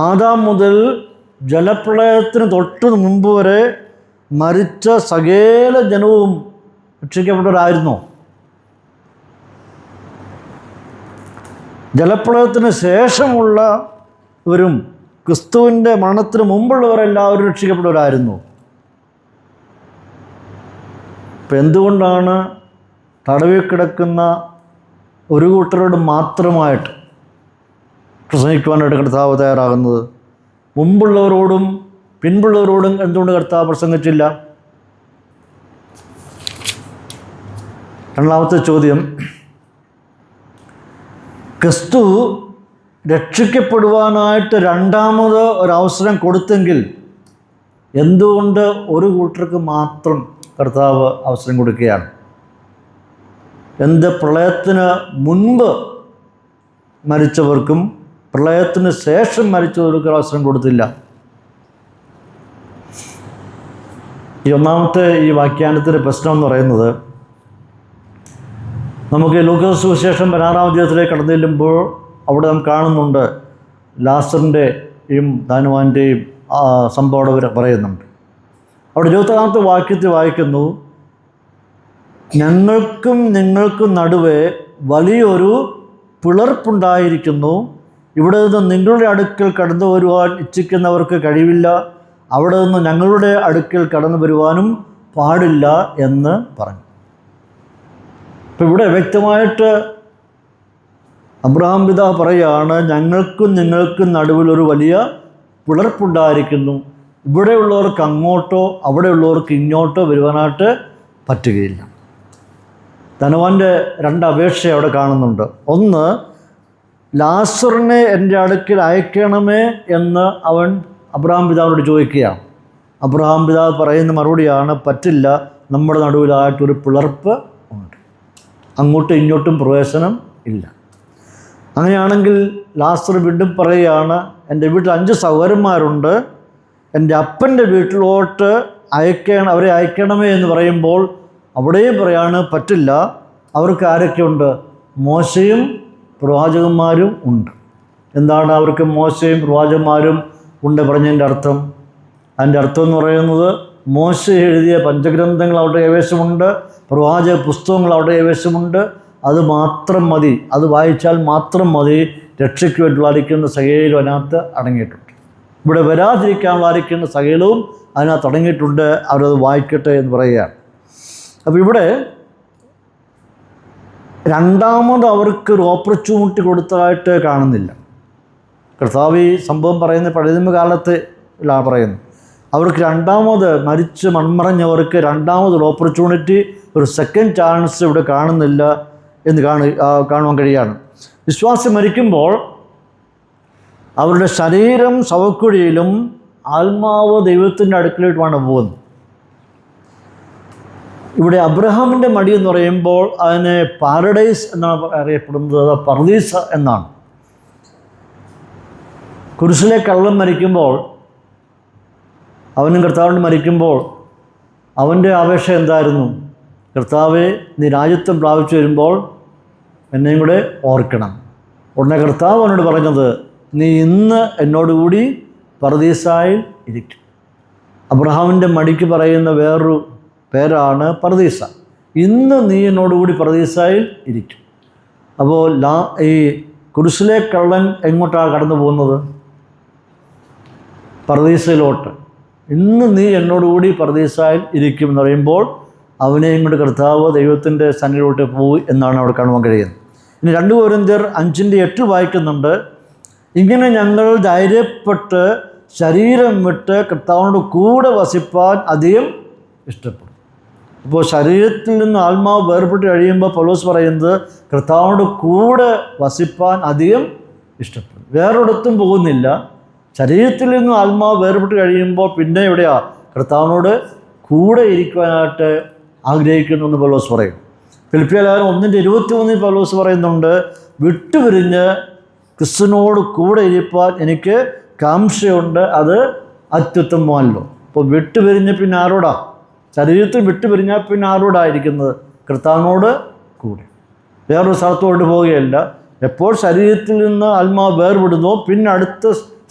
ആദാം മുതൽ ജലപ്രളയത്തിന് തൊട്ട് മുമ്പ് വരെ മരിച്ച സകല ജനവും രക്ഷിക്കപ്പെട്ടവരായിരുന്നു. ജലപ്രളയത്തിന് ശേഷമുള്ളവരും ക്രിസ്തുവിൻ്റെ മരണത്തിന് മുമ്പുള്ളവരെല്ലാവരും രക്ഷിക്കപ്പെട്ടവരായിരുന്നു. ഇപ്പം എന്തുകൊണ്ടാണ് തടവിൽ കിടക്കുന്ന ഒരു കൂട്ടരോട് മാത്രമായിട്ട് പ്രസംഗിക്കുവാനായിട്ട് കർത്താവ് തയ്യാറാകുന്നത്? മുമ്പുള്ളവരോടും പിൻപുള്ളവരോടും എന്തുകൊണ്ട് കർത്താവ് പ്രസംഗിച്ചില്ല? രണ്ടാമത്തെ ചോദ്യം, ക്രിസ്തു രക്ഷിക്കപ്പെടുവാനായിട്ട് രണ്ടാമത് ഒരവസരം കൊടുത്തെങ്കിൽ എന്തുകൊണ്ട് ഒരു കൂട്ടർക്ക് മാത്രം കർത്താവ് അവസരം കൊടുക്കുകയാണ്? എന്ത് പ്രളയത്തിന് മുൻപ് മരിച്ചവർക്കും പ്രളയത്തിന് ശേഷം മരിച്ചവർക്കും അവസരം കൊടുത്തില്ല? ഈ ഒന്നാമത്തെ ഈ വ്യാഖ്യാനത്തിൻ്റെ പ്രശ്നം എന്ന് പറയുന്നത്, നമുക്ക് ലൂക്കോസ് സുവിശേഷം 16-ാം അധ്യായത്തിലേക്ക് കടന്നു ചെല്ലുമ്പോൾ അവിടെ നാം കാണുന്നുണ്ട് ലാസറിൻ്റെയും ധനവാൻ്റെയും സംഭവം അവിടെ പറയുന്നുണ്ട്. അവിടെ 26-ാമത്തെ വാക്യത്തിൽ വായിക്കുന്നു, ഞങ്ങൾക്കും നിങ്ങൾക്കും നടുവേ വലിയൊരു പിളർപ്പുണ്ടായിരിക്കുന്നു. ഇവിടെ നിന്ന് നിങ്ങളുടെ അടുക്കൽ കടന്നു വരുവാൻ ഇച്ഛിക്കുന്നവർക്ക് കഴിവില്ല, അവിടെ നിന്ന് ഞങ്ങളുടെ അടുക്കൽ കടന്നു വരുവാനും പാടില്ല എന്ന് പറഞ്ഞു. ഇപ്പം ഇവിടെ വ്യക്തമായിട്ട് അബ്രഹാം പിതാവ് പറയുകയാണ്, ഞങ്ങൾക്കും നിങ്ങൾക്കും നടുവിലൊരു വലിയ പിളർപ്പുണ്ടായിരിക്കുന്നു. ഇവിടെയുള്ളവർക്ക് അങ്ങോട്ടോ അവിടെയുള്ളവർക്ക് ഇങ്ങോട്ടോ വരുവാനായിട്ട് പറ്റുകയില്ല. ധനവാൻ്റെ 2 അപേക്ഷ അവിടെ കാണുന്നുണ്ട്. ഒന്ന്, ലാസറിനെ എൻ്റെ അടുക്കൽ അയക്കണമേ എന്ന് അവൻ അബ്രഹാം പിതാവിനോട് ചോദിക്കുകയാണ്. അബ്രഹാം പിതാവ് പറയുന്ന മറുപടിയാണ്, പറ്റില്ല, നമ്മുടെ നടുവിലായിട്ടൊരു പിളർപ്പ് ഉണ്ട്, അങ്ങോട്ടും ഇങ്ങോട്ടും പ്രവേശനം ഇല്ല. അങ്ങനെയാണെങ്കിൽ ലാസർ വീണ്ടും പറയുകയാണ്, എൻ്റെ വീട്ടിൽ 5 സഹോദരന്മാരുണ്ട്, എൻ്റെ അപ്പൻ്റെ വീട്ടിലോട്ട് അവരെ അയക്കണമേ എന്ന് പറയുമ്പോൾ അവിടെയും പറയാണ് പറ്റില്ല. അവർക്ക് ആരൊക്കെയുണ്ട്? മോശയും പ്രവാചകന്മാരും ഉണ്ട്. എന്താണ് അവർക്ക് മോശയും പ്രവാചകന്മാരും ഉണ്ട് പറഞ്ഞതിൻ്റെ അർത്ഥം? അതിൻ്റെ അർത്ഥം എന്ന് പറയുന്നത് മോശ എഴുതിയ പഞ്ചഗ്രന്ഥങ്ങൾ അവരുടെ കൈവശമുണ്ട്, പ്രവാചക പുസ്തകങ്ങൾ അവരുടെ കൈവശമുണ്ട്. അത് മാത്രം മതി, അത് വായിച്ചാൽ മാത്രം മതി രക്ഷയ്ക്ക് വേണ്ടി വായിക്കുന്ന സകലവും അതിനകത്ത് അടങ്ങിയിട്ടുണ്ട്. ഇവിടെ വരാതിരിക്കാനുള്ള ആയിരിക്കുന്ന സകലവും അതിനകത്ത് അടങ്ങിയിട്ടുണ്ട്, അവരത് വായിക്കട്ടെ എന്ന് പറയുകയാണ്. അപ്പോൾ ഇവിടെ രണ്ടാമത് അവർക്ക് ഒരു ഓപ്പർച്യൂണിറ്റി കൊടുത്തതായിട്ട് കാണുന്നില്ല. കർത്താവ് ഈ സംഭവം പറയുന്ന പഴയ കാലത്ത് പറയുന്നു, അവർക്ക് രണ്ടാമത് മരിച്ച് മൺമറഞ്ഞവർക്ക് രണ്ടാമതൊരു ഓപ്പർച്യൂണിറ്റി, ഒരു സെക്കൻഡ് ചാൻസ് ഇവിടെ കാണുന്നില്ല എന്ന് കാണുവാൻ കഴിയാണ്. വിശ്വാസി മരിക്കുമ്പോൾ അവരുടെ ശരീരം ശവക്കുഴിയിലും ആത്മാവ് ദൈവത്തിൻ്റെ അടുക്കലോട്ടുമാണ് പോകുന്നത്. ഇവിടെ അബ്രഹാമിൻ്റെ മടി എന്ന് പറയുമ്പോൾ അതിനെ പാരഡൈസ് എന്നാണ് അറിയപ്പെടുന്നത്, പർദീസ എന്നാണ്. കുരിശിലെ കള്ളൻ മരിക്കുമ്പോൾ, അവനും കർത്താവിന് മരിക്കുമ്പോൾ അവൻ്റെ അപേക്ഷ എന്തായിരുന്നു? കർത്താവെ, നീ രാജ്യത്വം പ്രാപിച്ചു വരുമ്പോൾ എന്നെയും കൂടെ ഓർക്കണം. ഉടനെ കർത്താവ് അവനോട് പറഞ്ഞത്, നീ ഇന്ന് എന്നോടുകൂടി പർദീസായിൽ ഇരിക്കും. അബ്രഹാമിൻ്റെ മടിക്ക് പറയുന്ന വേറൊരു പേരാണ് പർദീസ. ഇന്ന് നീ എന്നോടുകൂടി പർദീസായിൽ ഇരിക്കും. അപ്പോൾ ഈ കുരിശിലെ കള്ളൻ എങ്ങോട്ടാണ് കടന്നു പോകുന്നത്? പർദീസയിലോട്ട്. ഇന്ന് നീ എന്നോടുകൂടി പർദീസായിൽ ഇരിക്കും എന്ന് പറയുമ്പോൾ അവനെയും കൊണ്ട് കർത്താവ് ദൈവത്തിൻ്റെ സന്നിധിയിലോട്ട് പോയി എന്നാണ് അവിടെ കാണുവാൻ കഴിയുന്നത്. ഇനി 2 കൊരിന്ത്യർ 5:8 വായിക്കുന്നുണ്ട്, ഇങ്ങനെ ഞങ്ങൾ ധൈര്യപ്പെട്ട് ശരീരം വിട്ട് കർത്താവിനോട് കൂടെ വസിപ്പാൻ അധികം ഇഷ്ടപ്പെടും. അപ്പോൾ ശരീരത്തിൽ നിന്ന് ആത്മാവ് വേർപെട്ട് കഴിയുമ്പോൾ പൗലോസ് പറയുന്നത് കർത്താവിനോട് കൂടെ വസിപ്പാൻ അധികം ഇഷ്ടപ്പെടും. വേറൊരിടത്തും പോകുന്നില്ല. ശരീരത്തിൽ നിന്നും ആത്മാവ് വേർപെട്ട് കഴിയുമ്പോൾ പിന്നെ എവിടെയാ? കർത്താവിനോട് കൂടെ ഇരിക്കുവാനായിട്ട് ആഗ്രഹിക്കുന്നു എന്ന് പൗലോസ് പറയും. ഫിലിപ്പിയർ 1:21 പൗലോസ് പറയുന്നുണ്ട്, വിട്ടുപിരിഞ്ഞ് ക്രിസ്തുവിനോട് കൂടെ ഇരിപ്പാൻ എനിക്ക് കാംക്ഷയുണ്ട്, അത് അത്യുത്തമമല്ലോ. അപ്പോൾ വിട്ടുപിരിഞ്ഞ് പിന്നെ ആരോടാ? ശരീരത്തിൽ വിട്ടുപിരിഞ്ഞാൽ പിന്നെ ആരോടായിരിക്കുന്നത്? കർത്താവിനോട് കൂടെ. വേറൊരു സ്ഥലത്തോട്ട് പോവുകയല്ല. എപ്പോൾ ശരീരത്തിൽ നിന്ന് ആത്മാവ് വേർപെടുന്നോ പിന്നെ അടുത്ത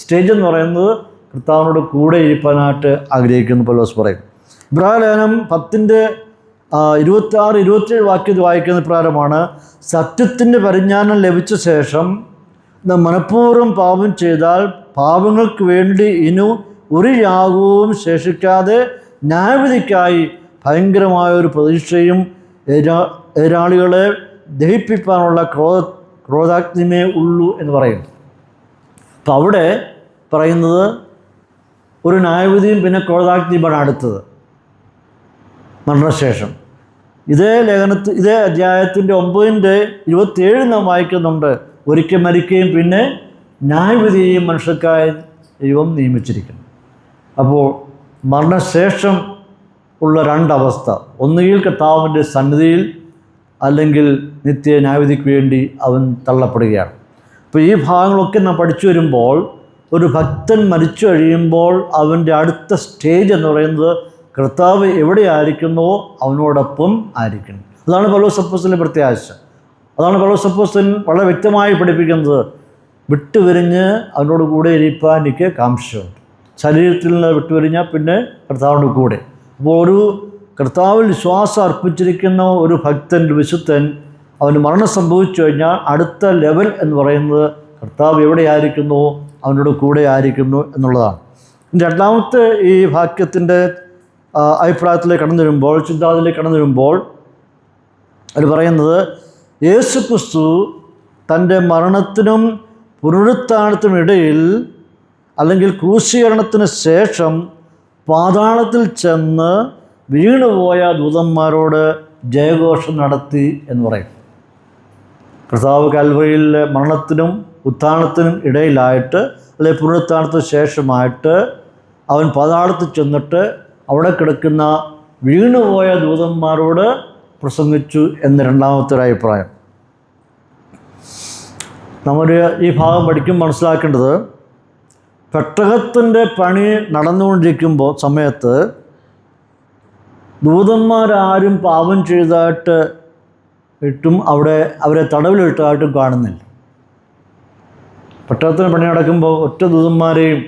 സ്റ്റേജ് എന്ന് പറയുന്നത് കർത്താവിനോട് കൂടെ ഇരിപ്പാനായിട്ട് ആഗ്രഹിക്കുന്നു പൗലോസ് പറയും. ഇബ്രാഹിം 10:26-27 വാക്യം വായിക്കുന്ന പ്രകാരമാണ്, സത്യത്തിൻ്റെ പരിജ്ഞാനം ലഭിച്ച ശേഷം മനഃപൂർവ്വം പാപം ചെയ്താൽ പാപങ്ങൾക്ക് വേണ്ടി ഇനി ഒരു യാഗവും ശേഷിക്കാതെ ന്യായവിധിക്കായി ഭയങ്കരമായൊരു പ്രതീക്ഷയും എതിരാളികളെ ദഹിപ്പിക്കാനുള്ള ക്രോധാഗ്നിമേ ഉള്ളൂ എന്ന് പറയുന്നു. അപ്പം അവിടെ പറയുന്നത് ഒരു ന്യായവിധിയും പിന്നെ ക്രോധാഗ്നിയുമാണ് അടുത്തത് മരണശേഷം. ഇതേ അധ്യായത്തിൻ്റെ 9:27 നാം വായിക്കുന്നുണ്ട്, ഒരിക്കൽ മരിക്കുകയും പിന്നെ ന്യായവിധിയെയും മനുഷ്യർക്കായി ദൈവം നിയമിച്ചിരിക്കുന്നു. അപ്പോൾ മരണശേഷം ഉള്ള 2 അവസ്ഥ, ഒന്നുകിൽ കർത്താവിൻ്റെ സന്നിധിയിൽ അല്ലെങ്കിൽ നിത്യ ന്യായവിധിക്ക് വേണ്ടി അവൻ തള്ളപ്പെടുകയാണ്. അപ്പോൾ ഈ ഭാഗങ്ങളൊക്കെ നാം പഠിച്ചു വരുമ്പോൾ ഒരു ഭക്തൻ മരിച്ചു കഴിയുമ്പോൾ അവൻ്റെ അടുത്ത സ്റ്റേജ് എന്ന് പറയുന്നത് കർത്താവ് എവിടെയായിരിക്കുന്നോ അവനോടൊപ്പം ആയിരിക്കണം. അതാണ് പൗലോസ് അപ്പോസ്തലൻ്റെ പ്രത്യാശ. അതാണ് പൗലോസ് അപ്പോസ്തലൻ വളരെ വ്യക്തമായി പഠിപ്പിക്കുന്നത്, വിട്ടുപിരിഞ്ഞ് അവനോട് കൂടെ ഇരിപ്പാൻ എനിക്ക് കാംക്ഷയുണ്ട്. ശരീരത്തിൽ നിന്ന് വിട്ടുപിരിഞ്ഞാൽ പിന്നെ കർത്താവിൻ്റെ കൂടെ. അപ്പോൾ ഒരു കർത്താവിൽ വിശ്വാസം അർപ്പിച്ചിരിക്കുന്ന ഒരു ഭക്തൻ, ഒരു വിശുദ്ധൻ, അവന് മരണം സംഭവിച്ചു കഴിഞ്ഞാൽ അടുത്ത ലെവൽ എന്ന് പറയുന്നത് കർത്താവ് എവിടെയായിരിക്കുന്നു അവനോട് കൂടെ ആയിരിക്കുന്നു എന്നുള്ളതാണ്. രണ്ടാമത്തെ ഈ വാക്യത്തിൻ്റെ അഭിപ്രായത്തിലേക്ക് കടന്നു വരുമ്പോൾ, ചിന്താതിലേക്ക് കടന്നു വരുമ്പോൾ അത് പറയുന്നത്, യേശുക്രിസ്തു തൻ്റെ മരണത്തിനും പുനരുത്ഥാനത്തിനും ഇടയിൽ അല്ലെങ്കിൽ ക്രൂശീകരണത്തിന് ശേഷം പാതാളത്തിൽ ചെന്ന് വീണുപോയ ദൂതന്മാരോട് ജയഘോഷം നടത്തി എന്ന് പറയും. കർത്താവ് കൽവരിയിലെ മരണത്തിനും ഉത്ഥാനത്തിനും ഇടയിലായിട്ട് അല്ലെങ്കിൽ പുനരുത്ഥാനത്തിന് ശേഷമായിട്ട് അവൻ പാതാളത്തിൽ ചെന്നിട്ട് അവിടെ കിടക്കുന്ന വീണുപോയ ദൂതന്മാരോട് പ്രസംഗിച്ചു എന്ന് രണ്ടാമത്തെ ഒരു അഭിപ്രായം. നമ്മൾ ഈ ഭാഗം പഠിക്കുമ്പോൾ മനസ്സിലാക്കേണ്ടത്, പെട്ടകത്തിൻ്റെ പണി നടന്നുകൊണ്ടിരിക്കുമ്പോൾ സമയത്ത് ദൂതന്മാരാരും പാപം ചെയ്തതായിട്ട് ഇട്ടും അവരെ തടവിലിട്ടതായിട്ടും കാണുന്നില്ല. പെട്ടകത്തിന് പണി നടക്കുമ്പോൾ ഒറ്റ ദൂതന്മാരെയും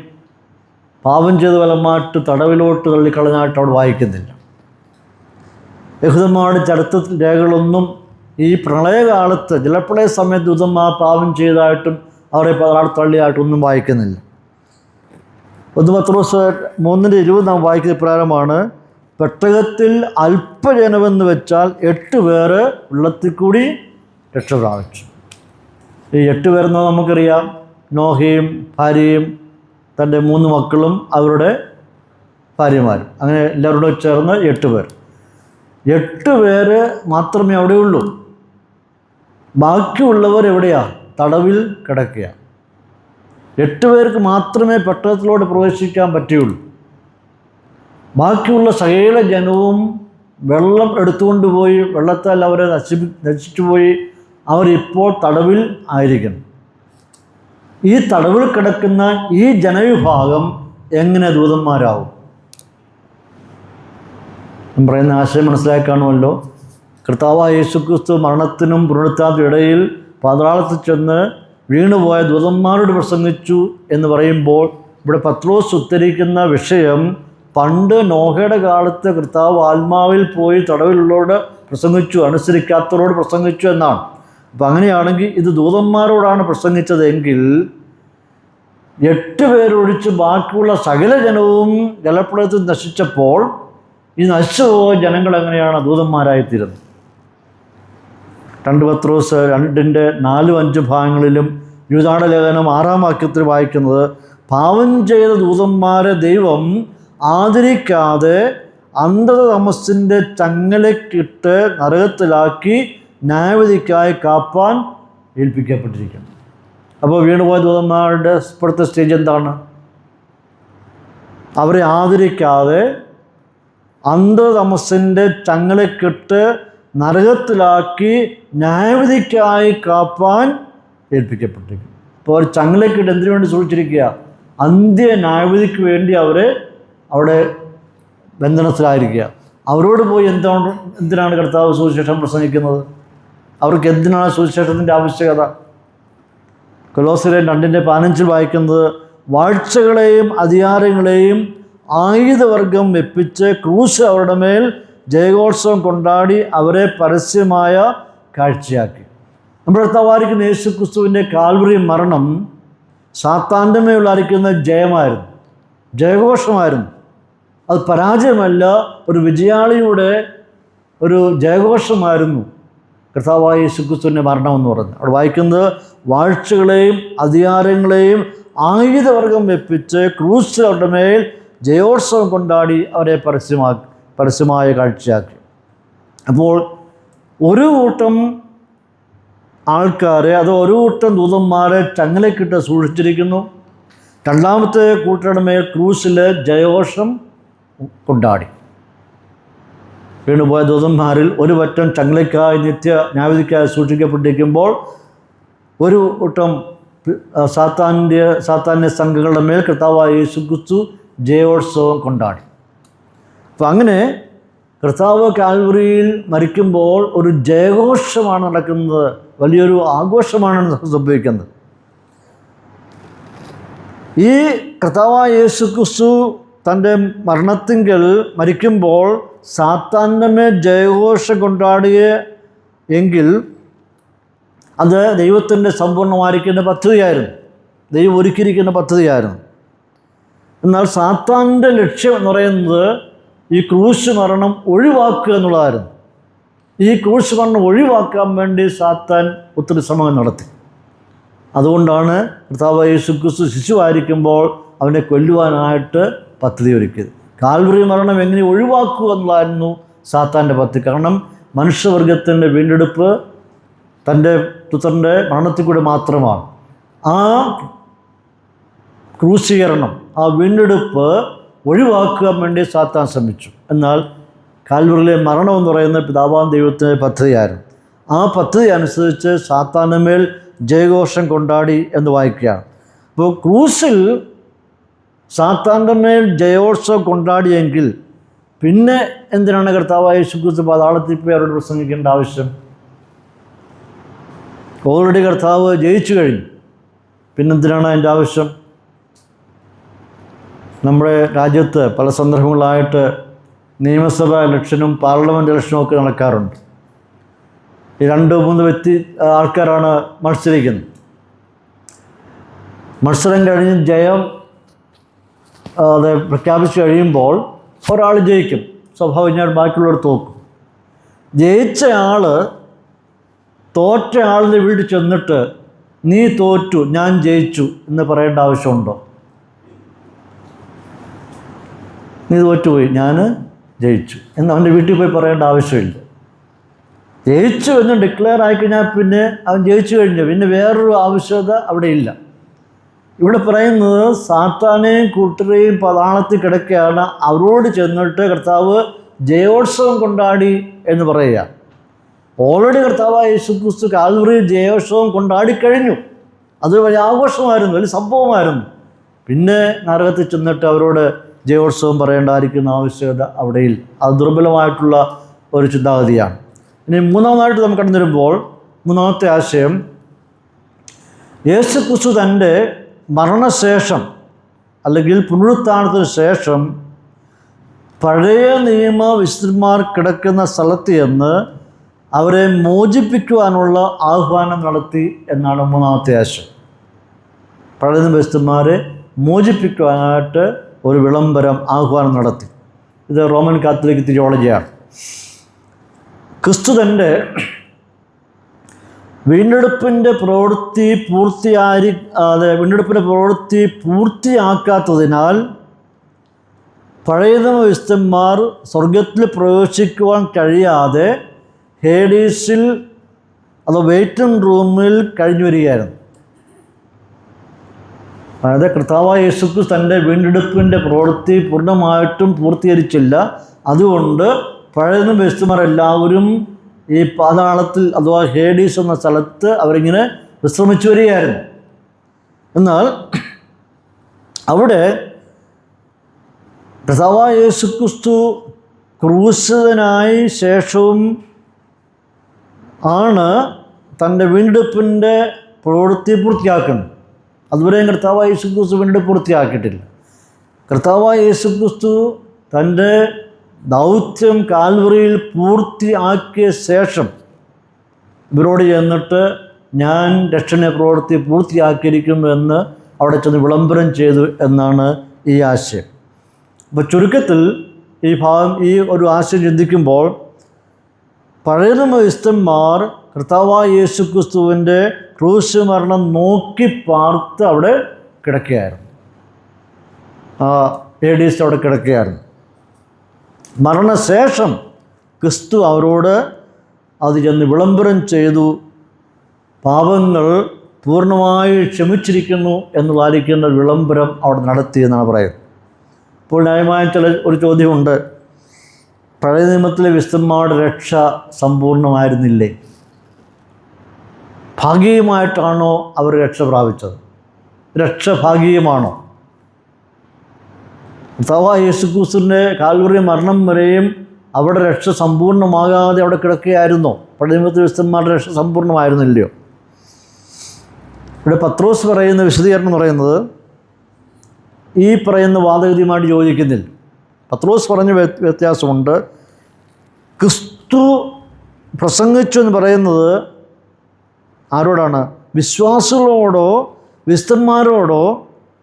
പാപം ചെയ്ത് ബലമായിട്ട് തടവിലോട്ട് തള്ളിക്കളഞ്ഞായിട്ട് അവിടെ വായിക്കുന്നില്ല. യഹൂദന്മാരുടെ ചരിത്രത്തിൽ രേഖകളൊന്നും ഈ പ്രളയകാലത്ത് ജലപ്രളയ സമയത്ത് യഹൂദന്മാർ പാപം ചെയ്തതായിട്ടും അവരെ തള്ളിയായിട്ടൊന്നും വായിക്കുന്നില്ല. 1 പത്രോസ് 3:20 നാം വായിക്കുന്ന പ്രകാരമാണ്, പെട്ടകത്തിൽ അല്പജനമെന്ന് വെച്ചാൽ 8 പേര് വെള്ളത്തിൽ കൂടി രക്ഷ പ്രാപിച്ചു. ഈ 8 പേരെന്ന് നമുക്കറിയാം, നോഹയും ഭാര്യയും തൻ്റെ 3 മക്കളും അവരുടെ ഭാര്യമാരും, അങ്ങനെ എല്ലാവരോടും ചേർന്ന് 8 പേർ. 8 പേര് മാത്രമേ അവിടെയുള്ളൂ. ബാക്കിയുള്ളവർ എവിടെയാണ്? തടവിൽ കിടക്കുക. 8 പേർക്ക് മാത്രമേ പെട്ടകത്തിലൂടെ പ്രവേശിക്കാൻ പറ്റുകയുള്ളൂ. ബാക്കിയുള്ള സകല ജനവും വെള്ളം എടുത്തുകൊണ്ട് പോയി, വെള്ളത്താൽ അവരെ നശിച്ചുപോയി. അവരിപ്പോൾ തടവിൽ ആയിരിക്കണം. ഈ തടവിൽ കിടക്കുന്ന ഈ ജനവിഭാഗം എങ്ങനെ ദൂതന്മാരാവും? പറയുന്ന ആശയം മനസ്സിലാക്കാണുമല്ലോ. കർത്താവായ യേശുക്രിസ്തു മരണത്തിനും പുനരുത്ഥാനത്തിനും ഇടയിൽ പാതാളത്തിൽ ചെന്ന് വീണുപോയ ദൂതന്മാരോട് പ്രസംഗിച്ചു എന്ന് പറയുമ്പോൾ ഇവിടെ പത്രോസ് ഉദ്ധരിക്കുന്ന വിഷയം പണ്ട് നോഹയുടെ കാലത്ത് കർത്താവ് ആത്മാവിൽ പോയി തടവിലുള്ളവരോട് പ്രസംഗിച്ചു, അനുസരിക്കാത്തവരോട് പ്രസംഗിച്ചു എന്നാണ്. അപ്പം അങ്ങനെയാണെങ്കിൽ ഇത് ദൂതന്മാരോടാണ് പ്രസംഗിച്ചതെങ്കിൽ 8 പേരൊഴിച്ച് ബാക്കിയുള്ള സകല ജനവും ജലപ്രളയത്തിൽ നശിച്ചപ്പോൾ ഈ നശിച്ചുപോയ ജനങ്ങൾ എങ്ങനെയാണ് ദൂതന്മാരായിത്തീരുന്നത്? 2 പത്രോസ് 2:4-5 ഭാഗങ്ങളിലും യൂദായുടെ ലേഖനം 6-ാം വാക്യത്തിൽ വായിക്കുന്നത്, പാപം ചെയ്ത ദൂതന്മാരെ ദൈവം ആദരിക്കാതെ അന്ധതമസ്സിൻ്റെ ചങ്ങലക്കിട്ട് നരകത്തിലാക്കി ന്യായവിധിക്കായി കാപ്പാൻ ഏൽപ്പിക്കപ്പെട്ടിരിക്കുന്നു. അപ്പോൾ വീണുപോയ ദൂതന്മാരുടെ ഇപ്പോഴത്തെ സ്റ്റേജ് എന്താണ്? അവരെ ആദരിക്കാതെ അന്ധതമസ്സിൻ്റെ ചങ്ങലക്കിട്ട് നരകത്തിലാക്കി ന്യായവിധിക്കായി കാപ്പാൻ ഏൽപ്പിക്കപ്പെട്ടിരിക്കുന്നു. അപ്പോൾ അവർ ചങ്ങലക്കിട്ട് എന്തിനു വേണ്ടി സൂക്ഷിച്ചിരിക്കുക? അന്ത്യ ന്യായവിധിക്ക് വേണ്ടി അവരെ അവിടെ ബന്ധനത്തിലായിരിക്കുക. അവരോട് പോയി എന്തിനാണ് കർത്താവ് സുവിശേഷം പ്രസംഗിക്കുന്നത്? അവർക്ക് എന്തിനാണ് സുവിശേഷത്തിൻ്റെ ആവശ്യകത? കൊലോസ്യർ 2:15 വായിക്കുന്നത്, വാഴ്ചകളെയും അധികാരങ്ങളെയും ആയുധവർഗം വെപ്പിച്ച് ക്രൂശ് അവരുടെ മേൽ ജയോത്സവം കൊണ്ടാടി അവരെ പരസ്യമായ കാഴ്ചയാക്കി. നമ്മുടെ കർത്താവായിരിക്കുന്ന യേശുക്രിസ്തുവിൻ്റെ കാൽവറി മരണം സാത്താൻ്റെ മേലുള്ളായിരിക്കുന്ന ജയമായിരുന്നു, ജയഘോഷമായിരുന്നു. അത് പരാജയമല്ല, ഒരു വിജയാളിയുടെ ഒരു ജയഘോഷമായിരുന്നു കർത്താവായ യേശുക്രിസ്തുവിൻ്റെ മരണമെന്ന് പറഞ്ഞത്. അവിടെ വായിക്കുന്നത്, വാഴ്ചകളെയും അധികാരങ്ങളെയും ആയുധവർഗം വെപ്പിച്ച് ക്രൂശിൽ അവരുടെ മേൽ ജയോത്സവം കൊണ്ടാടി അവരെ പരസ്യമായ കാഴ്ചയാക്കി. അപ്പോൾ ഒരു കൂട്ടം ആൾക്കാരെ, അത് ഒരു കൂട്ടം ദൂതന്മാരെ ചങ്ങലക്കിട്ട് സൂക്ഷിച്ചിരിക്കുന്നു. രണ്ടാമത്തെ കൂട്ടരുടെ മേൽ ക്രൂശിൽ ജയഘോഷം കൊണ്ടാടി. വീണുപോയ ദൂതന്മാരിൽ ഒരു പറ്റം ചങ്ങലയ്ക്കായി നിത്യ ന്യായവിധിക്കായി സൂക്ഷിക്കപ്പെട്ടിരിക്കുമ്പോൾ ഒരു കൂട്ടം സാത്താന്യ സംഘങ്ങളുടെ മേൽ കർത്താവായ യേശുക്രിസ്തു ജയോത്സവം കൊണ്ടാടി. അപ്പം അങ്ങനെ കർത്താവ് കാൽവറിയിൽ മരിക്കുമ്പോൾ ഒരു ജയഘോഷമാണ് നടക്കുന്നത്, വലിയൊരു ആഘോഷമാണ് സംഭവിക്കുന്നത്. ഈ കർത്താവായ യേശുക്രിസ്തു തൻ്റെ മരണത്തിങ്കൽ മരിക്കുമ്പോൾ സാത്താൻ്റെ മേൽ ജയഘോഷം കൊണ്ടാടുക എങ്കിൽ അത് ദൈവത്തിൻ്റെ സമ്പൂർണ്ണമായിരിക്കുന്ന പദ്ധതിയായിരുന്നു, ദൈവം ഒരുക്കിയിരിക്കുന്ന പദ്ധതിയായിരുന്നു. എന്നാൽ സാത്താൻ്റെ ലക്ഷ്യം എന്ന് പറയുന്നത് ഈ ക്രൂശ് മരണം ഒഴിവാക്കുക എന്നുള്ളതായിരുന്നു. ഈ ക്രൂശ് മരണം ഒഴിവാക്കാൻ വേണ്ടി സാത്താൻ ഒത്തിരി ശ്രമങ്ങൾ നടത്തി. അതുകൊണ്ടാണ് കർത്താവായ യേശുക്രിസ്തു ശിശുവായിരിക്കുമ്പോൾ അവനെ കൊല്ലുവാനായിട്ട് പദ്ധതി ഒരുക്കിയത്. കാൽവറി മരണം എങ്ങനെ ഒഴിവാക്കുക എന്നുള്ളതായിരുന്നു സാത്താൻ്റെ പദ്ധതി. കാരണം മനുഷ്യവർഗത്തിൻ്റെ വീണ്ടെടുപ്പ് തൻ്റെ പുത്രൻ്റെ മരണത്തിൽ കൂടെ മാത്രമാണ്. ആ ക്രൂശീകരണം, ആ വീണ്ടെടുപ്പ് ഒഴിവാക്കാൻ വേണ്ടി സാത്താൻ ശ്രമിച്ചു. എന്നാൽ കാൽവറിയിലെ മരണം എന്ന് പറയുന്നത് പിതാവാം ദൈവത്തിൻ്റെ പദ്ധതിയായിരുന്നു. ആ പദ്ധതി അനുസരിച്ച് സാത്താൻ്റെ മേൽ ജയഘോഷം കൊണ്ടാടി എന്ന് വായിക്കുകയാണ്. അപ്പോൾ ക്രൂസിൽ സാത്താൻ്റെ മേൽ ജയോത്സവം കൊണ്ടാടിയെങ്കിൽ പിന്നെ എന്തിനാണ് കർത്താവായ യേശുക്രിസ്തു പാതാളത്തിൽ പോയി അവരോട് പ്രസംഗിക്കേണ്ട ആവശ്യം? ഓൾറെഡി കർത്താവ് ജയിച്ചു കഴിഞ്ഞു, പിന്നെന്തിനാണ് അതിൻ്റെ ആവശ്യം? നമ്മുടെ രാജ്യത്ത് പല സന്ദർഭങ്ങളായിട്ട് നിയമസഭാ ഇലക്ഷനും പാർലമെൻറ്റ് ഇലക്ഷനും ഒക്കെ നടക്കാറുണ്ട്. ഈ 2-3 ആൾക്കാരാണ് മത്സരിക്കുന്നത്. മത്സരം കഴിഞ്ഞ് ജയം അത് പ്രഖ്യാപിച്ചു കഴിയുമ്പോൾ ഒരാൾ ജയിക്കും, സ്വാഭാവികമായിട്ട് ബാക്കിയുള്ളവർ തോക്കും. ജയിച്ച ആൾ തോറ്റ ആളിൻ്റെ വീട്ടിൽ ചെന്നിട്ട് നീ തോറ്റു ഞാൻ ജയിച്ചു എന്ന് പറയേണ്ട ആവശ്യമുണ്ടോ? നീ തോറ്റുപോയി ഞാൻ ജയിച്ചു എന്ന് അവൻ്റെ വീട്ടിൽ പോയി പറയേണ്ട ആവശ്യമില്ല. ജയിച്ചു എന്ന് ഡിക്ലെയർ ആയിക്കഴിഞ്ഞാൽ പിന്നെ അവൻ ജയിച്ചു കഴിഞ്ഞു, പിന്നെ വേറൊരു ആവശ്യകത അവിടെ ഇല്ല. ഇവിടെ പറയുന്നത് സാത്താനെയും കൂട്ടരെയും പാതാളത്തിൽ കിടക്കുകയാണ്, അവരോട് ചെന്നിട്ട് കർത്താവ് ജയോത്സവം കൊണ്ടാടി എന്ന് പറയുക. ഓൾറെഡി കർത്താവായ യേശുക്രിസ്തു കാൽവറിയിൽ ജയോത്സവം കൊണ്ടാടിക്കഴിഞ്ഞു. അത് വലിയ ആഘോഷമായിരുന്നു, വലിയ സംഭവമായിരുന്നു. പിന്നെ നരകത്തിൽ ചെന്നിട്ട് അവരോട് ജയോത്സവം പറയേണ്ടായിരിക്കുന്ന ആവശ്യകത അവിടെയില്ല. അത് ദുർബലമായിട്ടുള്ള ഒരു ചിന്താഗതിയാണ്. ഇനി മൂന്നാമതായിട്ട് നമുക്ക് കടന്നു വരുമ്പോൾ മൂന്നാമത്തെ ആശയം, യേശുക്രിസ്തു തൻ്റെ മരണശേഷം അല്ലെങ്കിൽ പുനരുത്ഥാനത്തിന് ശേഷം പഴയ നിയമ വിശുദ്ധന്മാർ കിടക്കുന്ന സ്ഥലത്ത് ചെന്ന് അവരെ മോചിപ്പിക്കുവാനുള്ള ആഹ്വാനം നടത്തി എന്നാണ് മൂന്നാമത്തെ ആശയം. പഴയ നിയമ വിശുദ്ധന്മാരെ മോചിപ്പിക്കുവാനായിട്ട് ഒരു വിളംബരം ആഹ്വാനം നടത്തി. ഇത് റോമൻ കാത്തലിക് തിയോളജിയാണ്. ക്രിസ്തു തൻ്റെ വീണ്ടെടുപ്പിൻ്റെ പ്രവൃത്തി പൂർത്തിയാക്കാത്തതിനാൽ പഴയ നിയമ വിശുദ്ധന്മാർ സ്വർഗത്തിൽ പ്രവേശിക്കുവാൻ കഴിയാതെ ഹേഡീസിൽ വെയിറ്റിംഗ് റൂമിൽ കഴിഞ്ഞു വരികയായിരുന്നു. അതായത് കർത്താവായ യേശുക്രിസ്തു തൻ്റെ വീണ്ടെടുപ്പിൻ്റെ പ്രവൃത്തി പൂർണ്ണമായിട്ടും പൂർത്തീകരിച്ചില്ല. അതുകൊണ്ട് പഴയ നിയമ വിശുദ്ധന്മാർ എല്ലാവരും ഈ പാതാളത്തിൽ അഥവാ ഹേഡീസ് എന്ന സ്ഥലത്ത് അവരിങ്ങനെ വിശ്രമിച്ചു വരികയായിരുന്നു. എന്നാൽ അവിടെ കർത്താവായ യേശുക്രിസ്തു ക്രൂശിതനായി ശേഷവും ആണ് തൻ്റെ വീണ്ടെടുപ്പിൻ്റെ പ്രവൃത്തി പൂർത്തിയാക്കുന്നത്. അതുവരെയും കർത്താവായ യേശുക്രിസ്തു വീണ്ടെടുപ്പ് പൂർത്തിയാക്കിയിട്ടില്ല. കർത്താവായ യേശുക്രിസ്തു തൻ്റെ ദൗത്യം കാൽവറിയിൽ പൂർത്തിയാക്കിയ ശേഷം ഇവരോട് ചെന്നിട്ട് ഞാൻ രക്ഷണ പ്രവൃത്തി പൂർത്തിയാക്കിയിരിക്കുന്നു എന്ന് അവിടെ ചെന്ന് വിളംബരം ചെയ്തു എന്നാണ് ഈ ആശയം. അപ്പോൾ ചുരുക്കത്തിൽ ഈ ഒരു ആശയം ചിന്തിക്കുമ്പോൾ പഴയ നിയമ വിശുദ്ധന്മാർ കർത്താവായ യേശുക്രിസ്തുവിൻ്റെ ക്രൂശ് മരണം നോക്കി പാർത്ത് അവിടെ കിടക്കുകയായിരുന്നു. ഹേഡീസ് അവിടെ കിടക്കുകയായിരുന്നു. മരണശേഷം ക്രിസ്തു അവരോട് അത് ചെന്ന് വിളംബരം ചെയ്തു, പാപങ്ങൾ പൂർണ്ണമായി ക്ഷമിച്ചിരിക്കുന്നു എന്ന് പാലിക്കുന്ന വിളംബരം അവിടെ നടത്തി എന്നാണ് പറയുന്നത്. ഇപ്പോൾ ന്യായമായ ഒരു ചോദ്യമുണ്ട്, പഴയ നിയമത്തിലെ വിശുദ്ധന്മാരുടെ രക്ഷ സമ്പൂർണ്ണമായിരുന്നില്ലേ? ഭാഗികമായിട്ടാണോ അവർ രക്ഷ പ്രാപിച്ചത്? രക്ഷ ഭാഗികമാണോ? കർത്താവായ യേശുക്രിസ്തുവിൻ്റെ കാൽവറി മരണം വരെയും അവിടെ രക്ഷ സമ്പൂർണ്ണമാകാതെ അവിടെ കിടക്കുകയായിരുന്നോ? പഴയ നിയമത്തിലെ വിശുദ്ധന്മാരുടെ രക്ഷ സമ്പൂർണ്ണമായിരുന്നില്ലയോ? ഇവിടെ പത്രോസ് പറയുന്ന വിശദീകരണം എന്ന് പറയുന്നത് ഈ പറയുന്ന വാദഗതിയുമായിട്ട് യോജിക്കുന്നില്ല. പത്രോസ് പറഞ്ഞ വ്യത്യാസമുണ്ട്. ക്രിസ്തു പ്രസംഗിച്ചു എന്ന് പറയുന്നത് ആരോടാണ്? വിശ്വാസികളോടോ വിശുദ്ധന്മാരോടോ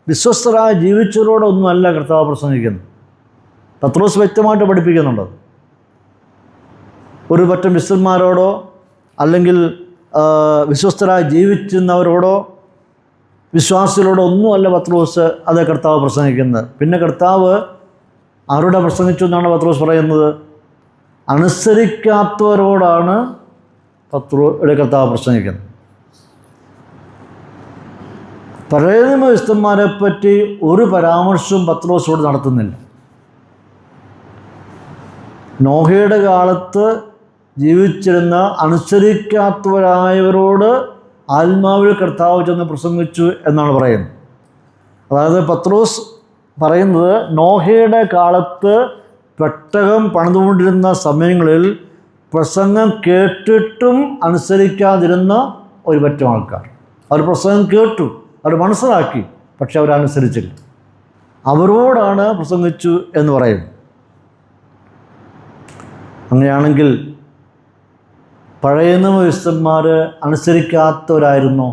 വിശ്വസ്തരായ ജീവിച്ചവരോടോ ഒന്നുമല്ല കർത്താവ് പ്രസംഗിക്കുന്നത്. പത്രോസ് വ്യക്തമായിട്ട് പഠിപ്പിക്കുന്നുണ്ട്. ഒരു പറ്റം വിശുദ്ധന്മാരോടോ അല്ലെങ്കിൽ വിശ്വസ്തരായി ജീവിക്കുന്നവരോടോ വിശ്വാസികളോടോ ഒന്നുമല്ല പത്രോസ് അത് കർത്താവ് പ്രസംഗിക്കുന്നത്. പിന്നെ കർത്താവ് ആരോടെ പ്രസംഗിച്ചു എന്നാണ് പത്രോസ് പറയുന്നത്? അനുസരിക്കാത്തവരോടാണ് കർത്താവ് പ്രസംഗിക്കുന്നത്. പഴയ നിയമ വിശുദ്ധന്മാരെ പറ്റി ഒരു പരാമർശവും പത്രോസോട് നടത്തുന്നില്ല. നോഹയുടെ കാലത്ത് ജീവിച്ചിരുന്ന അനുസരിക്കാത്തവരായവരോട് ആത്മാവിൽ കർത്താവ് ചെന്ന് പ്രസംഗിച്ചു എന്നാണ് പറയുന്നത്. അതായത് പത്രോസ് പറയുന്നത് നോഹയുടെ കാലത്ത് പെട്ടകം പണിതുകൊണ്ടിരുന്ന സമയങ്ങളിൽ പ്രസംഗം കേട്ടിട്ടും അനുസരിക്കാതിരുന്ന ഒരു പറ്റം ആൾക്കാർ. അവർ പ്രസംഗം കേട്ടു, അവർ മനസ്സിലാക്കി, പക്ഷെ അവരനുസരിച്ചില്ല. അവരോടാണ് പ്രസംഗിച്ചു എന്ന് പറയുന്നു. അങ്ങനെയാണെങ്കിൽ പഴയ നിയമ വിശുദ്ധന്മാർ അനുസരിക്കാത്തവരായിരുന്നു?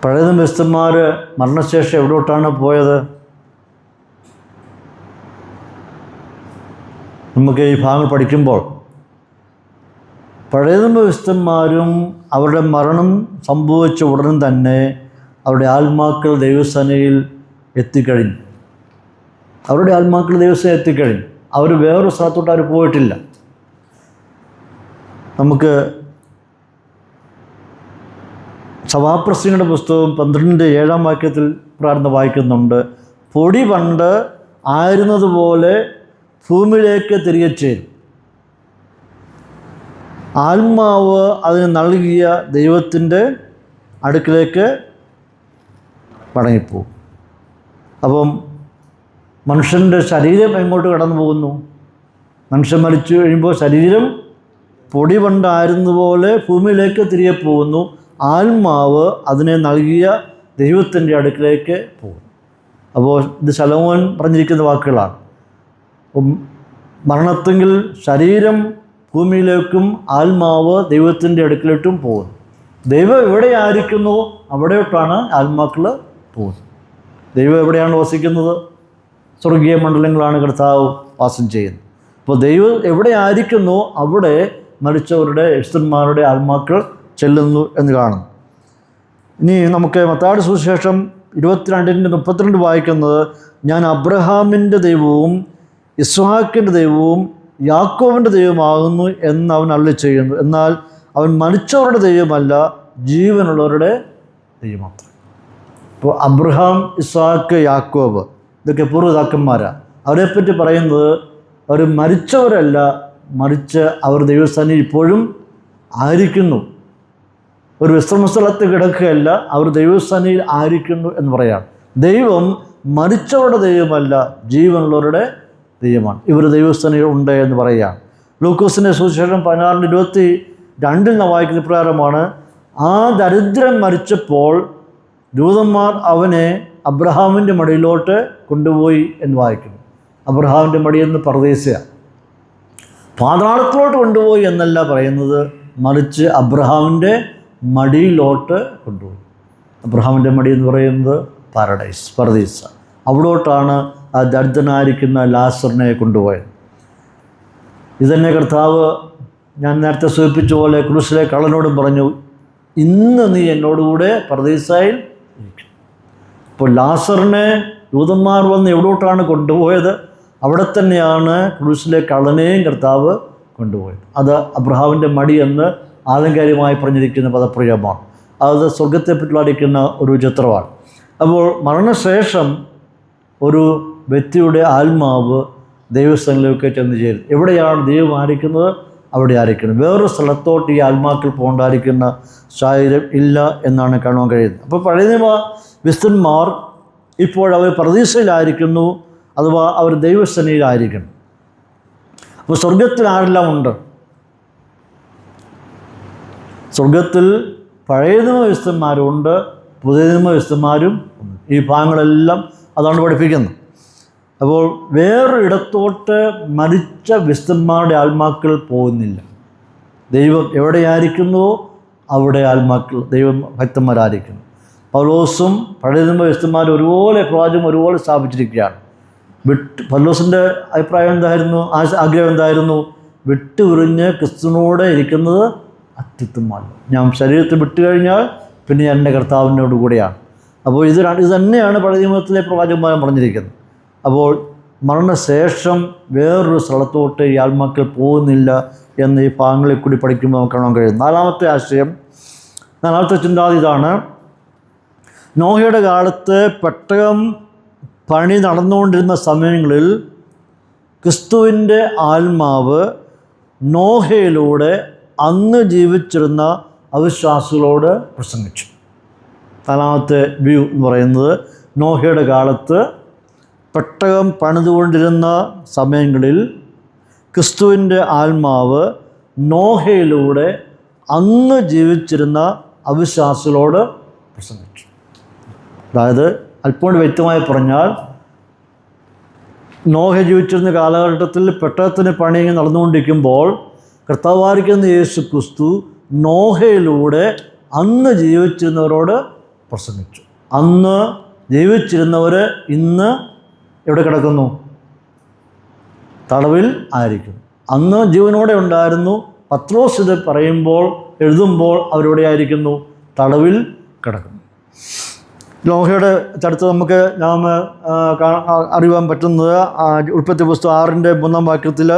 പഴയ നിയമ വിശുദ്ധന്മാർ മരണശേഷം എവിടോട്ടാണ് പോയത്? നമുക്ക് ഈ ഭാഗങ്ങൾ പഠിക്കുമ്പോൾ പഴയ നിയമ വിശുദ്ധന്മാരും അവരുടെ മരണം സംഭവിച്ച ഉടൻ തന്നെ അവരുടെ ആത്മാക്കൾ ദൈവസേനയിൽ എത്തിക്കഴിഞ്ഞു. അവരുടെ ആത്മാക്കൾ ദൈവസേന എത്തിക്കഴിഞ്ഞു. അവർ വേറൊരു സ്ഥലത്തോട്ട് അവർ പോയിട്ടില്ല. നമുക്ക് സഭാപ്രസംഗിയുടെ പുസ്തകം 12:7 വാക്യത്തിൽ പ്രാർത്ഥന വായിക്കുന്നുണ്ട്. പൊടി പണ്ട് ആയിരുന്നതുപോലെ ഭൂമിയിലേക്ക് തിരികെ ചേരും, ആത്മാവ് അതിന് നൽകിയ ദൈവത്തിൻ്റെ അടുക്കിലേക്ക് മടങ്ങിപ്പോകും. അപ്പം മനുഷ്യൻ്റെ ശരീരം എങ്ങോട്ട് കടന്നു പോകുന്നു? മനുഷ്യൻ മരിച്ചു കഴിയുമ്പോൾ ശരീരം പൊടി പണ്ടായിരുന്നതുപോലെ ഭൂമിയിലേക്ക് തിരികെ പോകുന്നു, ആത്മാവ് അതിനെ നൽകിയ ദൈവത്തിൻ്റെ അടുക്കിലേക്ക് പോകുന്നു. അപ്പോൾ ഇത് ശലോമോൻ പറഞ്ഞിരിക്കുന്ന വാക്കുകളാണ്. മരണത്തെങ്കിൽ ശരീരം ഭൂമിയിലേക്കും ആത്മാവ് ദൈവത്തിൻ്റെ അടുക്കിലോട്ടും പോകുന്നു. ദൈവം എവിടെയായിരിക്കുന്നു അവിടെയോട്ടാണ് ആത്മാക്കൾ പോകുന്നത്. ദൈവം എവിടെയാണ് വസിക്കുന്നത്? സ്വർഗീയ മണ്ഡലങ്ങളാണ് കർത്താവ് വാസം ചെയ്യുന്നത്. അപ്പോൾ ദൈവം എവിടെയായിരിക്കുന്നു അവിടെ മരിച്ചവരുടെ വിശുദ്ധന്മാരുടെ ആത്മാക്കൾ ചെല്ലുന്നു എന്ന് കാണുന്നു. ഇനി നമുക്ക് മത്തായിയുടെ സുവിശേഷം 22:32 വായിക്കുന്നത്, ഞാൻ അബ്രഹാമിൻ്റെ ദൈവവും ഇസ്ഹാക്കിൻ്റെ ദൈവവും യാക്കോബിൻ്റെ ദൈവമാകുന്നു എന്ന് അവൻ അരുളി ചെയ്യുന്നു. എന്നാൽ അവൻ മരിച്ചവരുടെ ദൈവമല്ല, ജീവനുള്ളവരുടെ ദൈവം മാത്രം. ഇപ്പോൾ അബ്രഹാം, ഇസ്ഹാക്ക്, യാക്കോബ് ഇതൊക്കെ പൂർവ്വപിതാക്കന്മാരാണ്. അവരെപ്പറ്റി പറയുന്നത് അവർ മരിച്ചവരല്ല, മറിച്ച് അവർ ദൈവസ്ഥാനിൽ ഇപ്പോഴും ആയിരിക്കുന്നു. ഒരു വിശ്രമസ്ഥലത്ത് കിടക്കുകയല്ല, അവർ ദൈവസ്ഥാനിയിൽ ആയിരിക്കുന്നു എന്ന് പറയാം. ദൈവം മരിച്ചവരുടെ ദൈവമല്ല, ജീവനുള്ളവരുടെ ദൈവമാണ്. ഇവർ ദൈവസ്ഥാനിൽ ഉണ്ട് എന്ന് പറയുകയാണ്. ലൂക്കോസിൻ്റെ സുവിശേഷം 16:22 വായിക്കുന്ന പ്രകാരമാണ്, ആ ദരിദ്രൻ മരിച്ചപ്പോൾ ദൂതന്മാർ അവനെ അബ്രഹാമിൻ്റെ മടിയിലോട്ട് കൊണ്ടുപോയി എന്ന് വായിക്കുന്നു. അബ്രഹാമിൻ്റെ മടിയെന്ന് പർദേശയാണ്. പാതാളത്തിലോട്ട് കൊണ്ടുപോയി എന്നല്ല പറയുന്നത്, മറിച്ച് അബ്രഹാമിൻ്റെ മടിയിലോട്ട് കൊണ്ടുപോയി. അബ്രഹാമിൻ്റെ മടി എന്ന് പറയുന്നത് പാരഡൈസ്, പർദീസ. അവിടോട്ടാണ് ആ ദരിദ്രനായിരിക്കുന്ന ലാസറിനെ കൊണ്ടുപോയത്. ഇതന്നെ കർത്താവ് ഞാൻ നേരത്തെ സൂചിപ്പിച്ച പോലെ ക്രൂശിലെ കള്ളനോടും പറഞ്ഞു, ഇന്ന് നീ എന്നോടുകൂടെ പർദീസായിൽ ഇരിക്കും. അപ്പോൾ ലാസറിനെ ദൂതന്മാർ വന്ന് എവിടോട്ടാണ് കൊണ്ടുപോയത്? അവിടെ തന്നെയാണ് ക്രൂശിലെ കള്ളനെയും കർത്താവ് കൊണ്ടുപോയത്. അത് അബ്രഹാമിൻ്റെ മടി എന്ന് ആലങ്കാരികമായി പറഞ്ഞിരിക്കുന്ന പദപ്രയോഗമാണ്. അത് സ്വർഗത്തെപ്പറ്റിയുള്ള അടിക്കുന്ന ഒരു ചിത്രമാണ്. അപ്പോൾ മരണശേഷം ഒരു വ്യക്തിയുടെ ആത്മാവ് ദൈവസ്ഥനിലേക്ക് ചെന്ന് ചേരും. എവിടെയാണ് ദൈവം ആയിരിക്കുന്നത് അവിടെ ആയിരിക്കണം. വേറൊരു സ്ഥലത്തോട്ട് ഈ ആത്മാക്കൾ പോകാണ്ടിരിക്കുന്ന സാഹചര്യം ഇല്ല എന്നാണ് കാണുവാൻ കഴിയുന്നത്. അപ്പോൾ പഴയ നിയമ വിശുദ്ധന്മാർ ഇപ്പോഴവർ പർദീസയിലായിരിക്കുന്നു, അഥവാ അവർ ദൈവസ്ഥനിയിലായിരിക്കണം. അപ്പോൾ സ്വർഗത്തിൽ ആരെല്ലാം ഉണ്ട്? സ്വർഗത്തിൽ പഴയ നിയമ വിശുദ്ധന്മാരുണ്ട്, പുതിയ നിയമ വിശുദ്ധന്മാരും ഉണ്ട്. ഈ ഭാഗങ്ങളെല്ലാം അതാണ് പഠിപ്പിക്കുന്നത്. അപ്പോൾ വേറൊരിടത്തോട്ട് മരിച്ച വിശുദ്ധന്മാരുടെ ആത്മാക്കൾ പോകുന്നില്ല. ദൈവം എവിടെയായിരിക്കുന്നുവോ അവിടെ ആത്മാക്കൾ ദൈവം ഭക്തന്മാരായിരിക്കുന്നു. പൗലോസും പഴയ നിയമ വിശുദ്ധന്മാരും ഒരുപോലെ പ്രവാചകം ഒരുപോലെ സ്ഥാപിച്ചിരിക്കുകയാണ്. പൗലോസിൻ്റെ അഭിപ്രായം എന്തായിരുന്നു? ആഗ്രഹം എന്തായിരുന്നു? വിട്ടുപിരിഞ്ഞ് ക്രിസ്തുവിനോട് ഇരിക്കുന്നത് അത്യുത്തമമാണ്. ഞാൻ ശരീരത്തിൽ വിട്ടുകഴിഞ്ഞാൽ പിന്നെ ഞാൻ എൻ്റെ കർത്താവിനോട് കൂടെയാണ്. അപ്പോൾ ഇത് തന്നെയാണ് പഴയ നിയമത്തിലെ പ്രവാചകന്മാർ പറഞ്ഞിരിക്കുന്നത്. അപ്പോൾ മരണശേഷം വേറൊരു സ്ഥലത്തോട്ട് ഈ ആത്മാക്കൾ പോകുന്നില്ല എന്ന് ഈ ഭാഗങ്ങളിൽ കൂടി പഠിക്കുമ്പോൾ നമുക്ക് കാണാൻ കഴിയും. നാലാമത്തെ ചിന്താഗതി ഇതാണ്. നോഹയുടെ കാലത്ത് പെട്ടകം പണി നടന്നുകൊണ്ടിരുന്ന സമയങ്ങളിൽ ക്രിസ്തുവിൻ്റെ ആത്മാവ് നോഹയിലൂടെ അന്ന് ജീവിച്ചിരുന്ന അവിശ്വാസികളോട് പ്രസംഗിച്ചു. നാലാമത്തെ വ്യൂ എന്ന് പറയുന്നത്, നോഹയുടെ കാലത്ത് പെട്ടകം പണിതുകൊണ്ടിരുന്ന സമയങ്ങളിൽ ക്രിസ്തുവിൻ്റെ ആത്മാവ് നോഹയിലൂടെ അന്ന് ജീവിച്ചിരുന്ന അവിശ്വാസികളോട് പ്രസംഗിച്ചു. അതായത് അല്പം വ്യക്തമായി പറഞ്ഞാൽ, നോഹ ജീവിച്ചിരുന്ന കാലഘട്ടത്തിൽ പെട്ടകത്തിന് പണി നടന്നുകൊണ്ടിരിക്കുമ്പോൾ കർത്താവായിരിക്കുന്ന യേശു ക്രിസ്തു നോഹയിലൂടെ അന്ന് ജീവിച്ചിരുന്നവരോട് പ്രസംഗിച്ചു. അന്ന് ജീവിച്ചിരുന്നവർ ഇന്ന് എവിടെ കിടക്കുന്നു? തടവിൽ ആയിരിക്കുന്നു. അന്ന് ജീവനോടെ ഉണ്ടായിരുന്നു. പത്രോസ് ഇത് പറയുമ്പോൾ, എഴുതുമ്പോൾ അവരെവിടെ ആയിരിക്കുന്നു? തടവിൽ കിടക്കുന്നു. നോഹയുടെ ചരിത്രം നമുക്ക് നാം അറിയാൻ പറ്റുന്നത് ഉൽപ്പത്തി പുസ്തകം 6-3 വാക്യത്തിൽ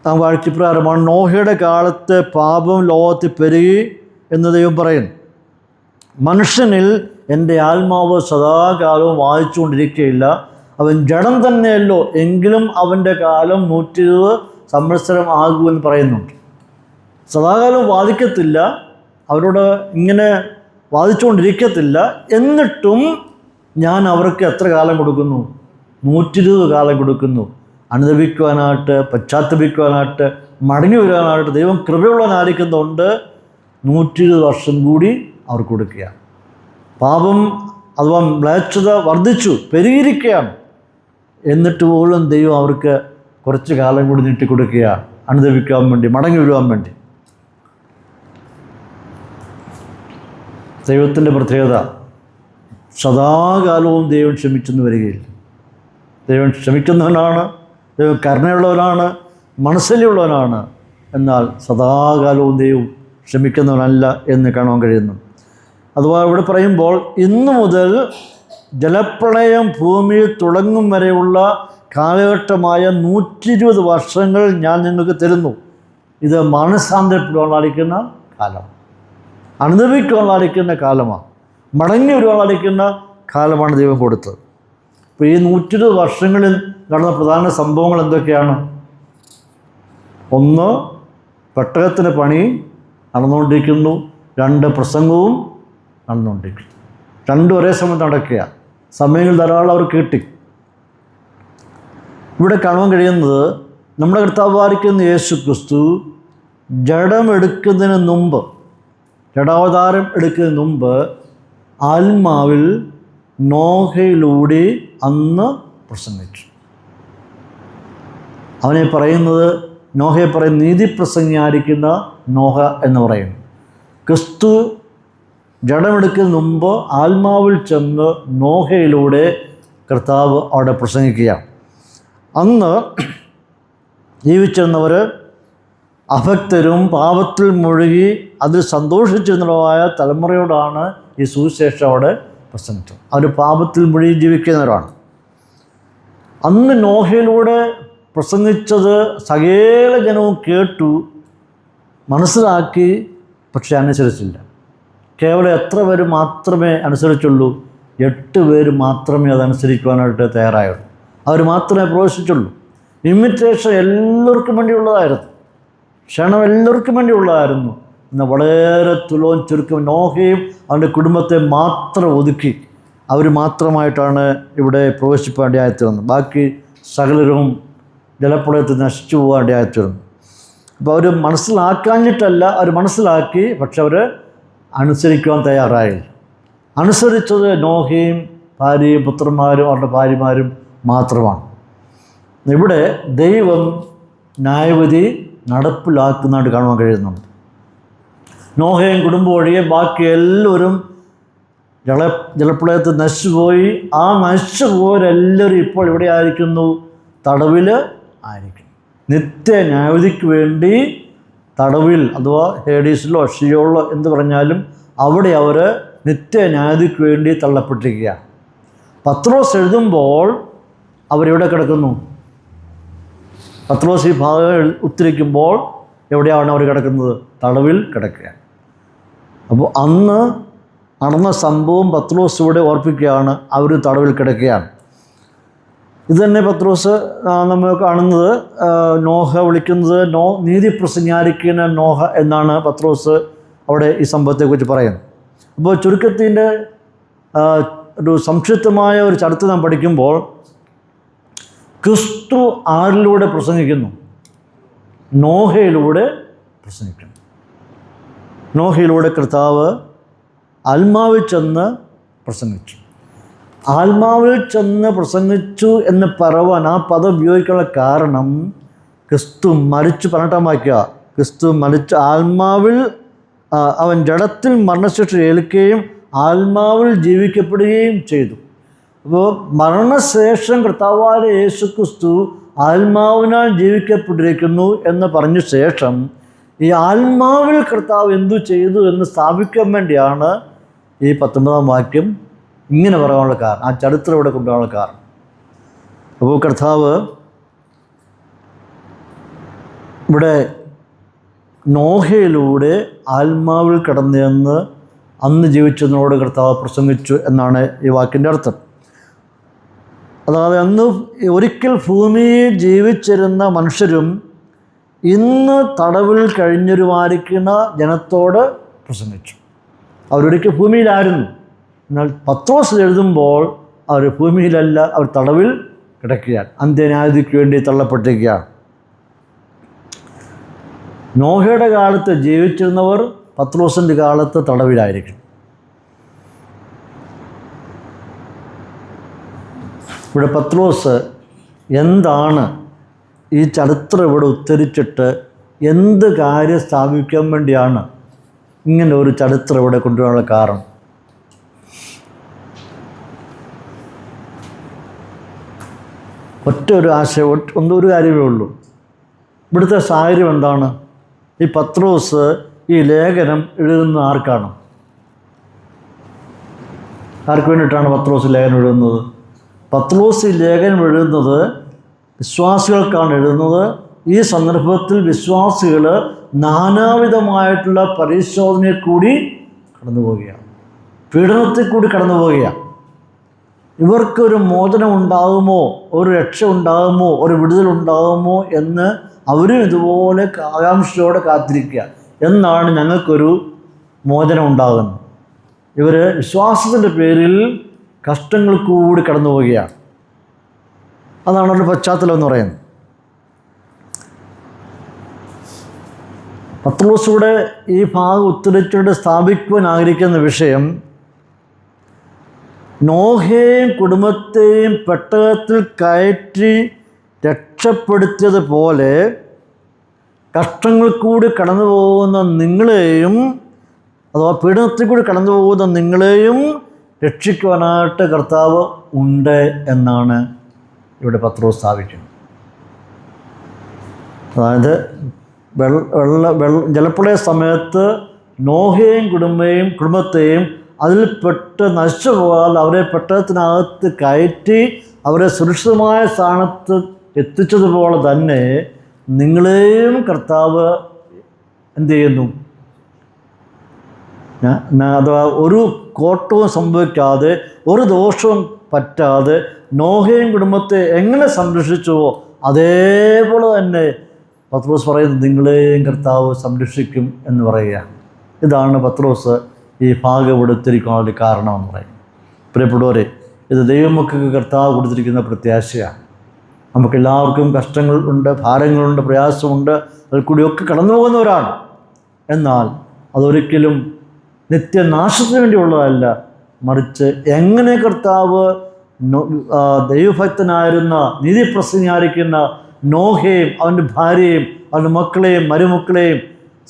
നാം വായിച്ചപ്രകാരമാണ്. നോഹയുടെ കാലത്ത് പാപം ലോകത്തിൽ പെരുകി എന്ന് ദൈവം പറയുന്നു. മനുഷ്യനിൽ എൻ്റെ ആത്മാവ് സദാകാലവും വായിച്ചുകൊണ്ടിരിക്കുകയില്ല. അവൻ ജഡം തന്നെയല്ലോ, എങ്കിലും അവൻ്റെ കാലം 120 സംവത്സരം ആകുമെന്ന് പറയുന്നുണ്ട്. സദാകാലം വാദിക്കത്തില്ല, അവരോട് ഇങ്ങനെ വാദിച്ചുകൊണ്ടിരിക്കത്തില്ല. എന്നിട്ടും ഞാൻ അവർക്ക് എത്ര കാലം കൊടുക്കുന്നു? 120 കാലം കൊടുക്കുന്നു. അനുദപിക്കുവാനായിട്ട്, പശ്ചാത്തപിക്കുവാനായിട്ട്, മടങ്ങി വരാനായിട്ട് ദൈവം കൃപയുള്ളവനായിരിക്കുന്നതുകൊണ്ട് 120 വർഷം കൂടി അവർ കൊടുക്കുക. പാപം അഥവാ മ്ലേച്ഛത വർദ്ധിച്ചു, പെരുകിയിരിക്കുകയാണ്. എന്നിട്ട് പോലും ദൈവം അവർക്ക് കുറച്ച് കാലം കൂടി നീട്ടിക്കൊടുക്കുക, അനുദപിക്കാൻ വേണ്ടി, മടങ്ങി വരുവാൻ വേണ്ടി. ദൈവത്തിൻ്റെ പ്രത്യേകത, സദാകാലവും ദൈവം ക്ഷമിച്ചെന്ന് വരികയില്ല. ദൈവം ക്ഷമിക്കുന്നവനാണ്, ദൈവം കരുണയുള്ളവനാണ്, മനസ്സിലുള്ളവനാണ്. എന്നാൽ സദാകാലവും ദൈവം ക്ഷമിക്കുന്നവനല്ല എന്ന് കാണാൻ കഴിയുന്നു. അഥവാ ഇവിടെ പറയുമ്പോൾ, ഇന്നു മുതൽ ജലപ്രളയം ഭൂമിയിൽ തുടങ്ങും വരെയുള്ള കാലഘട്ടമായ 120 വർഷങ്ങൾ ഞാൻ നിങ്ങൾക്ക് തരുന്നു. ഇത് മാനസാന്തരപ്പെടുവാനായിരിക്കുന്ന കാലം, അനുദപിക്കുവാനായിരിക്കുന്ന കാലമാണ്, മടങ്ങി വരുവാനായിരിക്കുന്ന കാലമാണ് ദൈവം കൊടുത്തത്. അപ്പോൾ ഈ 120 വർഷങ്ങളിൽ നടന്ന പ്രധാന സംഭവങ്ങൾ എന്തൊക്കെയാണ്? ഒന്ന്, പെട്ടകത്തിന് പണി നടന്നുകൊണ്ടിരിക്കുന്നു. 2, പ്രസംഗവും നടന്നുകൊണ്ടിരിക്കുന്നു. 2 ഒരേ സമയത്ത് നടക്കുക. സമയങ്ങൾ ധാരാളം അവർ കിട്ടി. ഇവിടെ കാണാൻ കഴിയുന്നത്, നമ്മുടെ കർത്താവായിരിക്കുന്ന യേശു ക്രിസ്തു ജഡമെടുക്കുന്നതിന് മുമ്പ്, ജഡാവതാരം എടുക്കുന്നതിന് മുമ്പ് ആത്മാവിൽ നോഹയിലൂടെ അന്ന് പ്രസംഗിച്ചു. അവനെ പറയുന്നത്, നോഹയെ പറയുന്ന നീതിപ്രസംഗിയായിരിക്കുന്ന നോഹ എന്ന് പറയുന്നു. ക്രിസ്തു ജഡമെടുക്കുന്നതിന് മുമ്പ് ആത്മാവിൽ ചെന്ന് നോഹയിലൂടെ കർത്താവ് അവിടെ പ്രസംഗിക്കുകയാണ്. അന്ന് ജീവിച്ചിരുന്നവർ അഭക്തരും പാപത്തിൽ മുഴുകി അതിൽ സന്തോഷിച്ചിരുന്നവരായ തലമുറയോടാണ് ഈ സുവിശേഷം അവിടെ പ്രസംഗിച്ചത്. അവർ പാപത്തിൽ മുഴുകി ജീവിക്കുന്നവരാണ്. അന്ന് നോഹയിലൂടെ പ്രസംഗിച്ചത് സകല ജനവും കേട്ടു, മനസ്സിലാക്കി, പക്ഷെ അനുസരിച്ചില്ല. കേവലം എത്ര പേര് മാത്രമേ അനുസരിച്ചുള്ളൂ? 8 പേര് മാത്രമേ അതനുസരിക്കുവാനായിട്ട് തയ്യാറായുള്ളൂ. അവർ മാത്രമേ പ്രവേശിച്ചുള്ളൂ. ഇൻവിറ്റേഷൻ എല്ലാവർക്കും വേണ്ടിയുള്ളതായിരുന്നു, ക്ഷണം എല്ലാവർക്കും വേണ്ടിയുള്ളതായിരുന്നു. എന്നാൽ വളരെ തുലവും ചുരുക്കം നോഹയും അവൻ്റെ കുടുംബത്തെ മാത്രം ഒതുക്കി അവർ മാത്രമായിട്ടാണ് ഇവിടെ പ്രവേശിപ്പാണ്ടിയായിത്തീർന്നത്. ബാക്കി സകലരും ജലപ്രളയത്തിൽ നശിച്ചു പോകാണ്ടിയായിത്തീർന്നു. അപ്പോൾ അവർ മനസ്സിലാക്കാഞ്ഞിട്ടല്ല, അവർ മനസ്സിലാക്കി, പക്ഷെ അവർ അനുസരിക്കുവാൻ തയ്യാറായില്ല. അനുസരിച്ചത് നോഹയും ഭാര്യയും പുത്രന്മാരും അവരുടെ ഭാര്യമാരും മാത്രമാണ്. ഇവിടെ ദൈവം ന്യായവിധി നടപ്പിലാക്കുന്നതായിട്ട് കാണാൻ കഴിയുന്നുണ്ട്. നോഹയും കുടുംബം ഒഴികെ ബാക്കി എല്ലാവരും ജലപ്രളയത്തിൽ നശിച്ചുപോയി. ആ നശിച്ചുപോയവരെല്ലാവരും ഇപ്പോൾ ഇവിടെ ആയിരിക്കുന്നു? തടവിൽ ആയിരിക്കും. നിത്യ ന്യായവിധിക്ക് വേണ്ടി തടവിൽ, അഥവാ ഹേഡീസിലോ ഷിയോളിലോ എന്ത് പറഞ്ഞാലും അവിടെ അവർ നിത്യ ന്യായവിധിക്ക് വേണ്ടി തള്ളപ്പെട്ടിരിക്കുകയാണ്. പത്രോസ് എഴുതുമ്പോൾ അവരെവിടെ കിടക്കുന്നു? പത്രോസ് ഈ ഭാഗങ്ങൾ ഉദ്ധരിക്കുമ്പോൾ എവിടെയാണ് അവർ കിടക്കുന്നത്? തടവിൽ കിടക്കുകയാണ്. അപ്പോൾ അന്ന് നടന്ന സംഭവം പത്രോസ് ഇവിടെ ഓർപ്പിക്കുകയാണ്. അവർ തടവിൽ കിടക്കുകയാണ്. ഇത് തന്നെ പത്രോസ് നമ്മൾ കാണുന്നത്, നോഹ വിളിക്കുന്നത് നീതിപ്രസംഗിയായിരിക്കുന്ന നോഹ എന്നാണ് പത്രോസ് അവിടെ ഈ സംഭവത്തെക്കുറിച്ച് പറയുന്നത്. അപ്പോൾ ചുരുക്കത്തിൻ്റെ ഒരു സംക്ഷിപ്തമായ ഒരു ചരിത്രം നാം പഠിക്കുമ്പോൾ, ക്രിസ്തു ആരിലൂടെ പ്രസംഗിക്കുന്നു? നോഹയിലൂടെ പ്രസംഗിക്കുന്നു. നോഹയിലൂടെ കർത്താവ് ആത്മാവിൽ ചെന്ന് പ്രസംഗിച്ചു. ആത്മാവിൽ ചെന്ന് പ്രസംഗിച്ചു എന്ന് പറയുവാൻ ആ പദം ഉപയോഗിക്കാനുള്ള കാരണം ക്രിസ്തു മരിച്ചു, 18 വാക്യ, ക്രിസ്തു മരിച്ച ആത്മാവിൽ അവൻ ജഡത്തിൽ മരണശിക്ഷ ഏൽക്കുകയും ആത്മാവിൽ ജീവിക്കപ്പെടുകയും ചെയ്തു. അപ്പോൾ മരണശേഷം കർത്താവായ യേശു ക്രിസ്തു ആത്മാവിനാൽ ജീവിക്കപ്പെട്ടിരിക്കുന്നു എന്ന് പറഞ്ഞ ശേഷം ഈ ആത്മാവിൽ കർത്താവ് എന്തു ചെയ്തു എന്ന് സ്ഥാപിക്കാൻ വേണ്ടിയാണ് ഈ 19 വാക്യം ഇങ്ങനെ പറയാനുള്ള കാരണം, ആ ചരിത്രം ഇവിടെ കൊണ്ടുപോകാനുള്ള കാരണം. അപ്പോൾ കർത്താവ് ഇവിടെ നോഹയിലൂടെ ആത്മാവിൽ കടന്നെന്ന് അന്ന് ജീവിച്ചതിനോട് കർത്താവ് പ്രസംഗിച്ചു എന്നാണ് ഈ വാക്കിൻ്റെ അർത്ഥം. അതായത് അന്ന് ഒരിക്കൽ ഭൂമിയിൽ ജീവിച്ചിരുന്ന മനുഷ്യരും ഇന്ന് തടവിൽ കഴിഞ്ഞൊരുമായിരിക്കുന്ന ജനത്തോട് പ്രസംഗിച്ചു. അവരൊരിക്കൽ ഭൂമിയിലായിരുന്നു. എന്നാൽ പത്രോസ് എഴുതുമ്പോൾ അവർ ഭൂമിയിലല്ല, അവർ തടവിൽ കിടക്കുകയാണ്, അന്ത്യന്യായത്തിക്ക് വേണ്ടി തള്ളപ്പെട്ടിരിക്കുകയാണ്. നോഹയുടെ കാലത്ത് ജീവിച്ചിരുന്നവർ പത്രോസിൻ്റെ കാലത്ത് തടവിലായിരിക്കും. ഇവിടെ പത്രോസ് എന്താണ് ഈ ചരിത്രം ഇവിടെ ഉദ്ധരിച്ചിട്ട് എന്ത് കാര്യം സ്ഥാപിക്കാൻ വേണ്ടിയാണ് ഇങ്ങനെ ഒരു ചരിത്രം ഇവിടെ കൊണ്ടുവരാനുള്ള കാരണം? ഒറ്റ ഒരു ആശയം, ഒരു കാര്യമേ ഉള്ളൂ. ഇവിടുത്തെ സാഹചര്യം എന്താണ്? ഈ പത്രോസ് ഈ ലേഖനം എഴുതുന്ന ആർക്കാണ്? ആർക്ക് വേണ്ടിയിട്ടാണ് പത്രോസ് ലേഖനം എഴുതുന്നത്? പത്രോസ് ഈ ലേഖനം എഴുതുന്നത് വിശ്വാസികൾക്കാണ് എഴുതുന്നത്. ഈ സന്ദർഭത്തിൽ വിശ്വാസികൾ നാനാവിധമായിട്ടുള്ള പരിശോധനയെ കൂടി കടന്നു പോവുകയാണ്, പീഡനത്തിൽ കൂടി കടന്നു പോവുകയാണ്. ഇവർക്കൊരു മോചനം ഉണ്ടാകുമോ, ഒരു രക്ഷ ഉണ്ടാകുമോ, ഒരു വിടുതലുണ്ടാകുമോ എന്ന് അവരും ഇതുപോലെ ആകാംക്ഷയോടെ കാത്തിരിക്കുക. എന്നാണ് ഞങ്ങൾക്കൊരു മോചനം ഉണ്ടാകുന്നത്. ഇവർ വിശ്വാസത്തിൻ്റെ പേരിൽ കഷ്ടങ്ങൾ കൂടി കടന്നു പോവുകയാണ്. അതാണ് അവരുടെ പശ്ചാത്തലം എന്ന് പറയുന്നത്. പത്രോസിലൂടെ ഈ ഭാഗം ഉത്തരിച്ചുകൊണ്ട് സ്ഥാപിക്കുവാൻ ആഗ്രഹിക്കുന്ന വിഷയം, നോഹയെയും കുടുംബത്തെയും പെട്ടകത്തിൽ കയറ്റി രക്ഷപ്പെടുത്തിയതുപോലെ കഷ്ടങ്ങൾ കൂടി കടന്നു പോകുന്ന നിങ്ങളെയും, അഥവാ പീഡനത്തിൽ കൂടി കടന്നു പോകുന്ന നിങ്ങളെയും രക്ഷിക്കുവാനായിട്ട് കർത്താവ് ഉണ്ട് എന്നാണ് ഇവിടെ പത്രോസ് സ്ഥാപിക്കുന്നത്. അതായത് ജലപ്രളയ സമയത്ത് നോഹയെയും കുടുംബത്തെയും അതിൽപ്പെട്ട് നശിച്ചു പോകാതെ അവരെ പെട്ടകത്തിനകത്ത് കയറ്റി അവരെ സുരക്ഷിതമായ സ്ഥാനത്ത് എത്തിച്ചതുപോലെ തന്നെ നിങ്ങളെയും കർത്താവ് എന്ത് ചെയ്യുന്നു? അഥവാ ഒരു കോട്ടവും സംഭവിക്കാതെ, ഒരു ദോഷവും പറ്റാതെ നോഹയും കുടുംബത്തെ എങ്ങനെ സംരക്ഷിച്ചുവോ അതേപോലെ തന്നെ പത്രോസ് പറയുന്നത് നിങ്ങളെയും കർത്താവ് സംരക്ഷിക്കും എന്ന് പറയുകയാണ്. ഇതാണ് പത്രോസ് ഈ ഭാഗം കൊടുത്തിരിക്കാനുള്ള കാരണമെന്ന് പറയും. പ്രിയപ്പെട്ടവരെ, ഇത് ദൈവമക്കൾക്ക് കർത്താവ് കൊടുത്തിരിക്കുന്ന പ്രത്യാശയാണ്. നമുക്കെല്ലാവർക്കും കഷ്ടങ്ങൾ ഉണ്ട്, ഭാരങ്ങളുണ്ട്, പ്രയാസമുണ്ട്, അതിൽ കൂടിയൊക്കെ കടന്നു പോകുന്നവരാണ്. എന്നാൽ അതൊരിക്കലും നിത്യനാശത്തിന് വേണ്ടിയുള്ളതല്ല, മറിച്ച് എങ്ങനെ കർത്താവ് ദൈവഭക്തനായിരുന്ന നീതിപ്രസംഗിയായിരിക്കുന്ന നോഹയെയും അവൻ്റെ ഭാര്യയെയും അവൻ്റെ മക്കളെയും മരുമക്കളെയും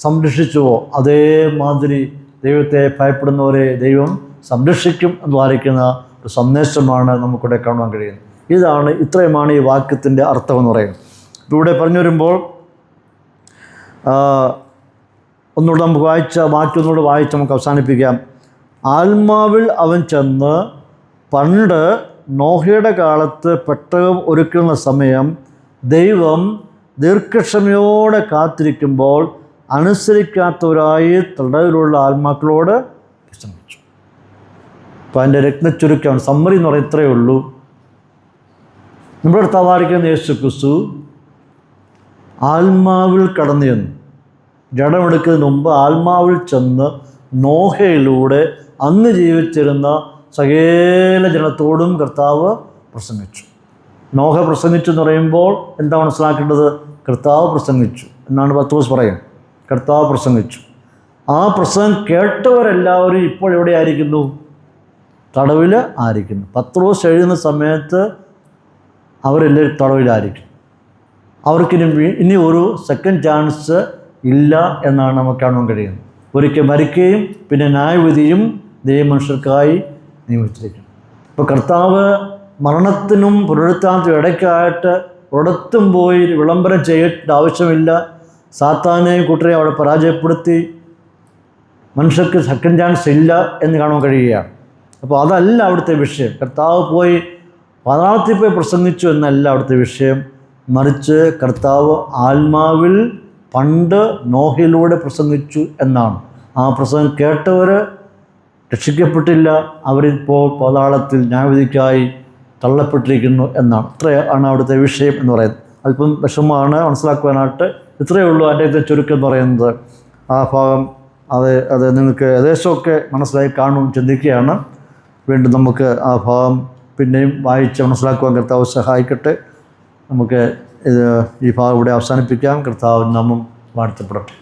സംരക്ഷിച്ചുവോ അതേമാതിരി ദൈവത്തെ ഭയപ്പെടുന്നവരെ ദൈവം സംരക്ഷിക്കും എന്ന് വായിക്കുന്ന ഒരു സന്ദേശമാണ് നമുക്കിവിടെ കാണുവാൻ കഴിയുന്നത്. ഇത്രയുമാണ് ഈ വാക്യത്തിൻ്റെ അർത്ഥമെന്ന് പറയുന്നത്. ഇവിടെ പറഞ്ഞു വരുമ്പോൾ ഒന്നുകൂടെ നമുക്ക് വാക്യം വായിച്ച് നമുക്ക് അവസാനിപ്പിക്കാം. ആത്മാവിൽ അവൻ ചെന്ന് പണ്ട് നോഹയുടെ കാലത്ത് പെട്ടകം ഒരുക്കുന്ന സമയം ദൈവം ദീർഘക്ഷമയോടെ കാത്തിരിക്കുമ്പോൾ അനുസരിക്കാത്തവരായി തടവിലുള്ള ആത്മാക്കളോട് പ്രസംഗിച്ചു. അപ്പോൾ അതിൻ്റെ രത്നച്ചുരുക്കം സമ്മറി എന്ന് പറയുന്നത് ഇത്രയേ ഉള്ളൂ. നമ്മുടെ കർത്താവായിരിക്കുന്ന യേശു ക്രിസ്തു ആത്മാവിൽ കടന്നു ചെന്നു, ജഡമെടുക്കുന്നതിന് മുമ്പ് ആത്മാവിൽ ചെന്ന് നോഹയിലൂടെ അന്ന് ജീവിച്ചിരുന്ന സകല ജനത്തോടും കർത്താവ് പ്രസംഗിച്ചു. നോഹ പ്രസംഗിച്ചു എന്ന് പറയുമ്പോൾ എന്താ മനസ്സിലാക്കേണ്ടത്? കർത്താവ് പ്രസംഗിച്ചു എന്നാണ് പത്രോസ് പറയുന്നത്. കർത്താവ് പ്രസംഗിച്ചു. ആ പ്രസംഗം കേട്ടവരെല്ലാവരും ഇപ്പോൾ എവിടെയായിരിക്കുന്നു? തടവിൽ ആയിരിക്കുന്നു. പത്രോസ് എഴുതുന്ന സമയത്ത് അവരെല്ലാവരും തടവിലായിരിക്കും. അവർക്കിനി ഇനി ഒരു സെക്കൻഡ് ചാൻസ് ഇല്ല എന്നാണ് നമുക്ക് കാണാൻ കഴിയുന്നത്. ഒരിക്കൽ മരിക്കുകയും പിന്നെ ന്യായവിധിയും ദൈവമനുഷ്യർക്കായി നിയമിച്ചിരിക്കുന്നു. ഇപ്പോൾ കർത്താവ് മരണത്തിനും പുനരുത്ഥാനത്തിനും ഇടയ്ക്കായിട്ട് ഒരിടത്തും പോയി വിളംബരം ചെയ്യേണ്ട ആവശ്യമില്ല. സാത്താനെയും കൂട്ടരെയും അവിടെ പരാജയപ്പെടുത്തി മനുഷ്യർക്ക് സെക്കൻഡ് ചാൻസ് ഇല്ല എന്ന് കാണാൻ കഴിയുകയാണ്. അപ്പോൾ അതല്ല അവിടുത്തെ വിഷയം. കർത്താവ് പോയി പാതാളത്തിൽ പോയി പ്രസംഗിച്ചു എന്നല്ല അവിടുത്തെ വിഷയം. മറിച്ച് കർത്താവ് ആത്മാവിൽ പണ്ട് നോഹയിലൂടെ പ്രസംഗിച്ചു എന്നാണ്. ആ പ്രസംഗം കേട്ടവർ രക്ഷിക്കപ്പെട്ടില്ല, അവരിപ്പോൾ പാതാളത്തിൽ ന്യായവിധിക്കായി തള്ളപ്പെട്ടിരിക്കുന്നു എന്നാണ്. ഇത്രയാണ് അവിടുത്തെ വിഷയം എന്ന് പറയുന്നത്. അല്പം വിഷമമാണ് മനസ്സിലാക്കുവാനായിട്ട്. ഇത്രയേ ഉള്ളൂ അതിൻ്റെ ചുരുക്കം എന്ന് പറയുന്നത്. ആ ഭാഗം അത് നിങ്ങൾക്ക് ഏകദേശമൊക്കെ മനസ്സിലായി കാണും ചിന്തിക്കുകയാണ്. വീണ്ടും നമുക്ക് ആ ഭാഗം പിന്നെയും വായിച്ച് മനസ്സിലാക്കുവാൻ കർത്താവ് സഹായിക്കട്ടെ. നമുക്ക് ഈ ഭാഗം ഇവിടെ അവസാനിപ്പിക്കാം. കർത്താവിൻ നാമം വാഴ്ത്തപ്പെടട്ടെ.